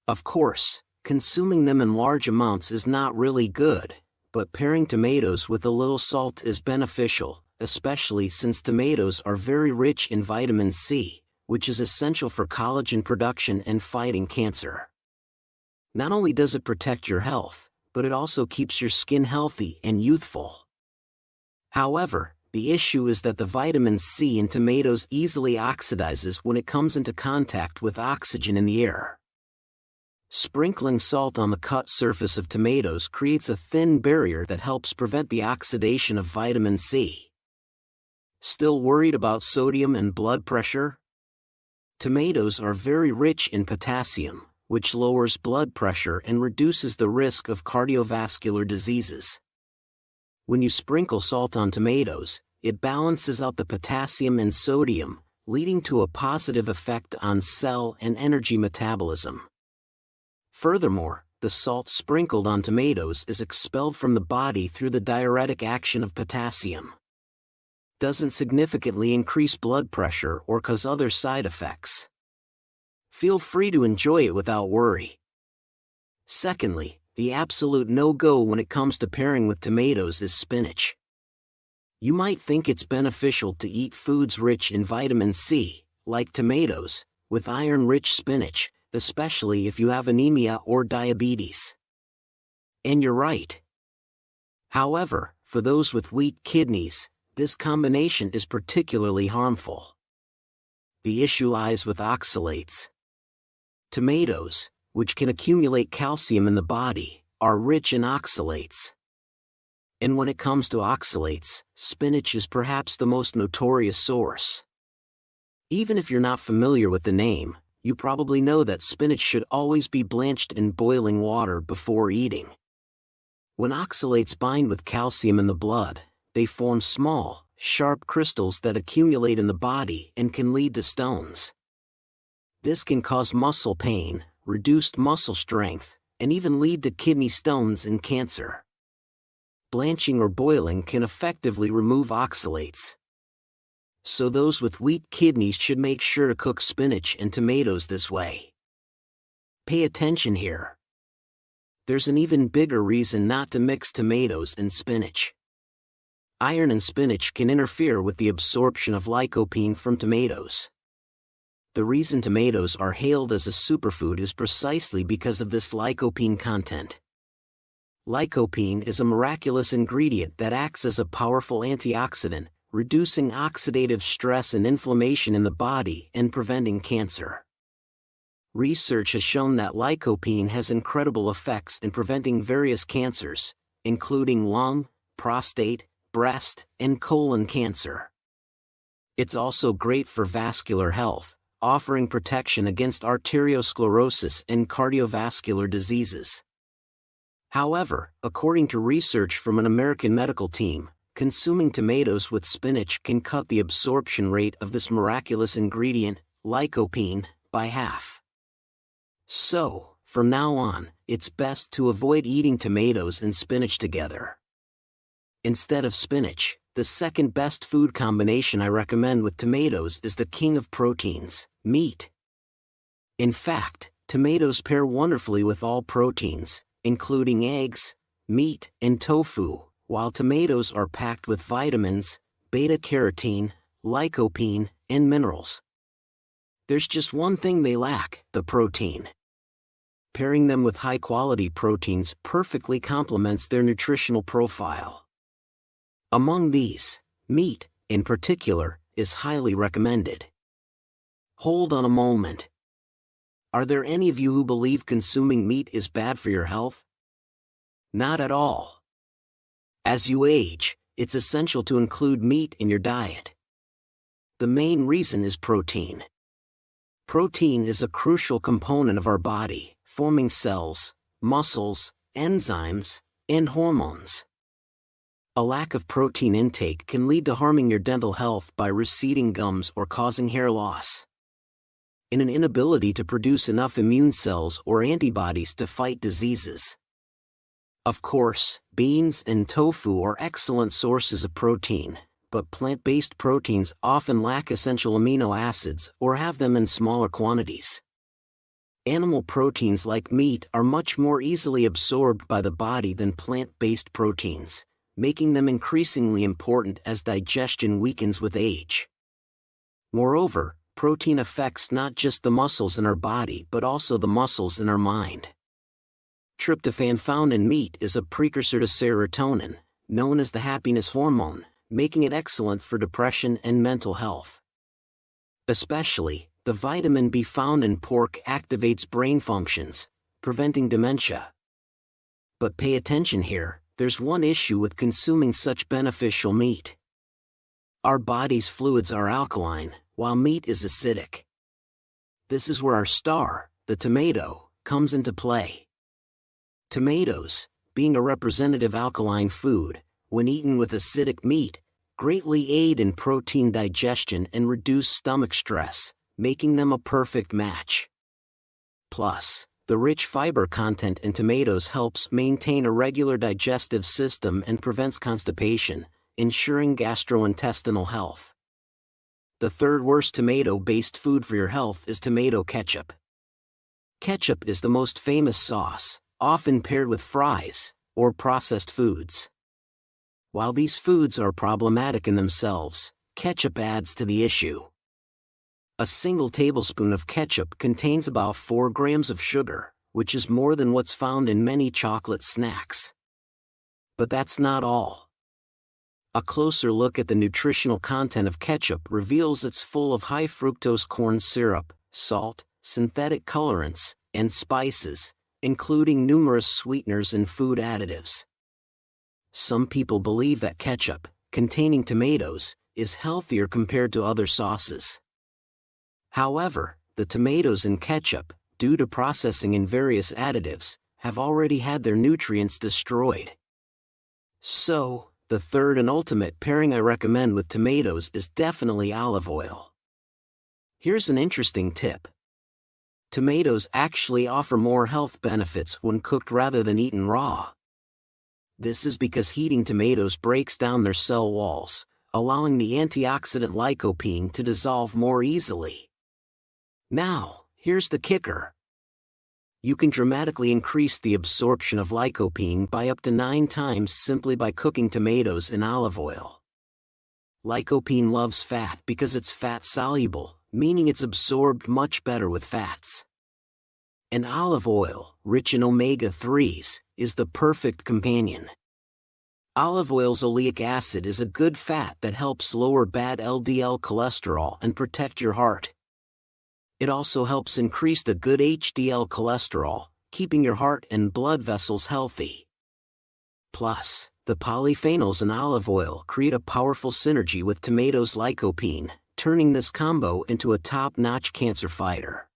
Of course, consuming them in large amounts is not really good, but pairing tomatoes with a little salt is beneficial, especially since tomatoes are very rich in vitamin C, which is essential for collagen production and fighting cancer. Not only does it protect your health, but it also keeps your skin healthy and youthful. However, the issue is that the vitamin C in tomatoes easily oxidizes when it comes into contact with oxygen in the air. Sprinkling salt on the cut surface of tomatoes creates a thin barrier that helps prevent the oxidation of vitamin C. Still worried about sodium and blood pressure? Tomatoes are very rich in potassium, which lowers blood pressure and reduces the risk of cardiovascular diseases. When you sprinkle salt on tomatoes, it balances out the potassium and sodium, leading to a positive effect on cell and energy metabolism. Furthermore, the salt sprinkled on tomatoes is expelled from the body through the diuretic action of potassium. Doesn't significantly increase blood pressure or cause other side effects. Feel free to enjoy it without worry. Secondly, the absolute no-go when it comes to pairing with tomatoes is spinach. You might think it's beneficial to eat foods rich in vitamin C, like tomatoes, with iron-rich spinach, especially if you have anemia or diabetes. And you're right. However, for those with weak kidneys, this combination is particularly harmful. The issue lies with oxalates. Tomatoes, which can accumulate calcium in the body, are rich in oxalates. And when it comes to oxalates, spinach is perhaps the most notorious source. Even if you're not familiar with the name, you probably know that spinach should always be blanched in boiling water before eating. When oxalates bind with calcium in the blood, they form small, sharp crystals that accumulate in the body and can lead to stones. This can cause muscle pain, reduced muscle strength, and even lead to kidney stones and cancer. Blanching or boiling can effectively remove oxalates. So those with weak kidneys should make sure to cook spinach and tomatoes this way. Pay attention here. There's an even bigger reason not to mix tomatoes and spinach. Iron in spinach can interfere with the absorption of lycopene from tomatoes. The reason tomatoes are hailed as a superfood is precisely because of this lycopene content. Lycopene is a miraculous ingredient that acts as a powerful antioxidant, reducing oxidative stress and inflammation in the body and preventing cancer. Research has shown that lycopene has incredible effects in preventing various cancers, including lung, prostate, breast, and colon cancer. It's also great for vascular health, offering protection against arteriosclerosis and cardiovascular diseases. However, according to research from an American medical team, consuming tomatoes with spinach can cut the absorption rate of this miraculous ingredient, lycopene, by half. So, from now on, it's best to avoid eating tomatoes and spinach together. Instead of spinach, the second best food combination I recommend with tomatoes is the king of proteins, meat. In fact, tomatoes pair wonderfully with all proteins, including eggs, meat, and tofu, while tomatoes are packed with vitamins, beta-carotene, lycopene, and minerals. There's just one thing they lack: the protein. Pairing them with high-quality proteins perfectly complements their nutritional profile. Among these, meat, in particular, is highly recommended. Hold on a moment. Are there any of you who believe consuming meat is bad for your health? Not at all. As you age, it's essential to include meat in your diet. The main reason is protein. Protein is a crucial component of our body, forming cells, muscles, enzymes, and hormones. A lack of protein intake can lead to harming your dental health by receding gums or causing hair loss, and an inability to produce enough immune cells or antibodies to fight diseases. Of course, beans and tofu are excellent sources of protein, but plant-based proteins often lack essential amino acids or have them in smaller quantities. Animal proteins like meat are much more easily absorbed by the body than plant-based proteins, making them increasingly important as digestion weakens with age. Moreover, protein affects not just the muscles in our body but also the muscles in our mind. Tryptophan found in meat is a precursor to serotonin, known as the happiness hormone, making it excellent for depression and mental health. Especially, the vitamin B found in pork activates brain functions, preventing dementia. But pay attention here, there's one issue with consuming such beneficial meat. Our body's fluids are alkaline, while meat is acidic. This is where our star, the tomato, comes into play. Tomatoes, being a representative alkaline food, when eaten with acidic meat, greatly aid in protein digestion and reduce stomach stress, making them a perfect match. Plus, the rich fiber content in tomatoes helps maintain a regular digestive system and prevents constipation, ensuring gastrointestinal health. The third worst tomato-based food for your health is tomato ketchup. Ketchup is the most famous sauce, often paired with fries or processed foods. While these foods are problematic in themselves, ketchup adds to the issue. A single tablespoon of ketchup contains about 4 grams of sugar, which is more than what's found in many chocolate snacks. But that's not all. A closer look at the nutritional content of ketchup reveals it's full of high fructose corn syrup, salt, synthetic colorants, and spices, including numerous sweeteners and food additives. Some people believe that ketchup, containing tomatoes, is healthier compared to other sauces. However, the tomatoes in ketchup, due to processing and various additives, have already had their nutrients destroyed. So, the third and ultimate pairing I recommend with tomatoes is definitely olive oil. Here's an interesting tip. Tomatoes actually offer more health benefits when cooked rather than eaten raw. This is because heating tomatoes breaks down their cell walls, allowing the antioxidant lycopene to dissolve more easily. Now, here's the kicker. You can dramatically increase the absorption of lycopene by up to 9 times simply by cooking tomatoes in olive oil. Lycopene loves fat because it's fat-soluble, meaning it's absorbed much better with fats. And olive oil, rich in omega-3s, is the perfect companion. Olive oil's oleic acid is a good fat that helps lower bad LDL cholesterol and protect your heart. It also helps increase the good HDL cholesterol, keeping your heart and blood vessels healthy. Plus, the polyphenols in olive oil create a powerful synergy with tomatoes' lycopene, turning this combo into a top-notch cancer fighter.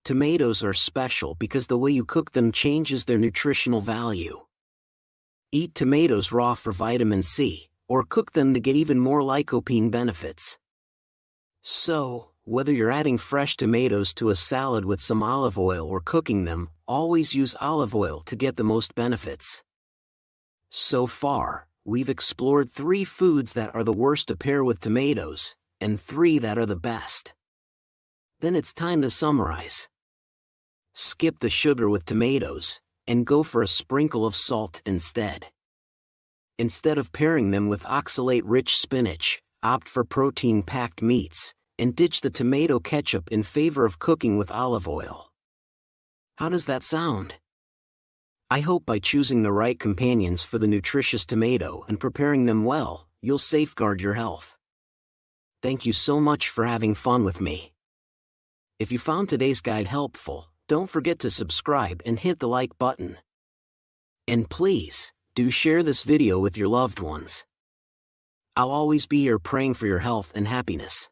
Tomatoes are special because the way you cook them changes their nutritional value. Eat tomatoes raw for vitamin C, or cook them to get even more lycopene benefits. So, whether you're adding fresh tomatoes to a salad with some olive oil or cooking them, always use olive oil to get the most benefits. So far, we've explored 3 foods that are the worst to pair with tomatoes, and 3 that are the best. Then it's time to summarize. Skip the sugar with tomatoes, and go for a sprinkle of salt instead. Instead of pairing them with oxalate-rich spinach, opt for protein-packed meats, and ditch the tomato ketchup in favor of cooking with olive oil. How does that sound? I hope by choosing the right companions for the nutritious tomato and preparing them well, you'll safeguard your health. Thank you so much for having fun with me. If you found today's guide helpful, don't forget to subscribe and hit the like button. And please, do share this video with your loved ones. I'll always be here praying for your health and happiness.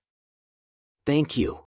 Thank you.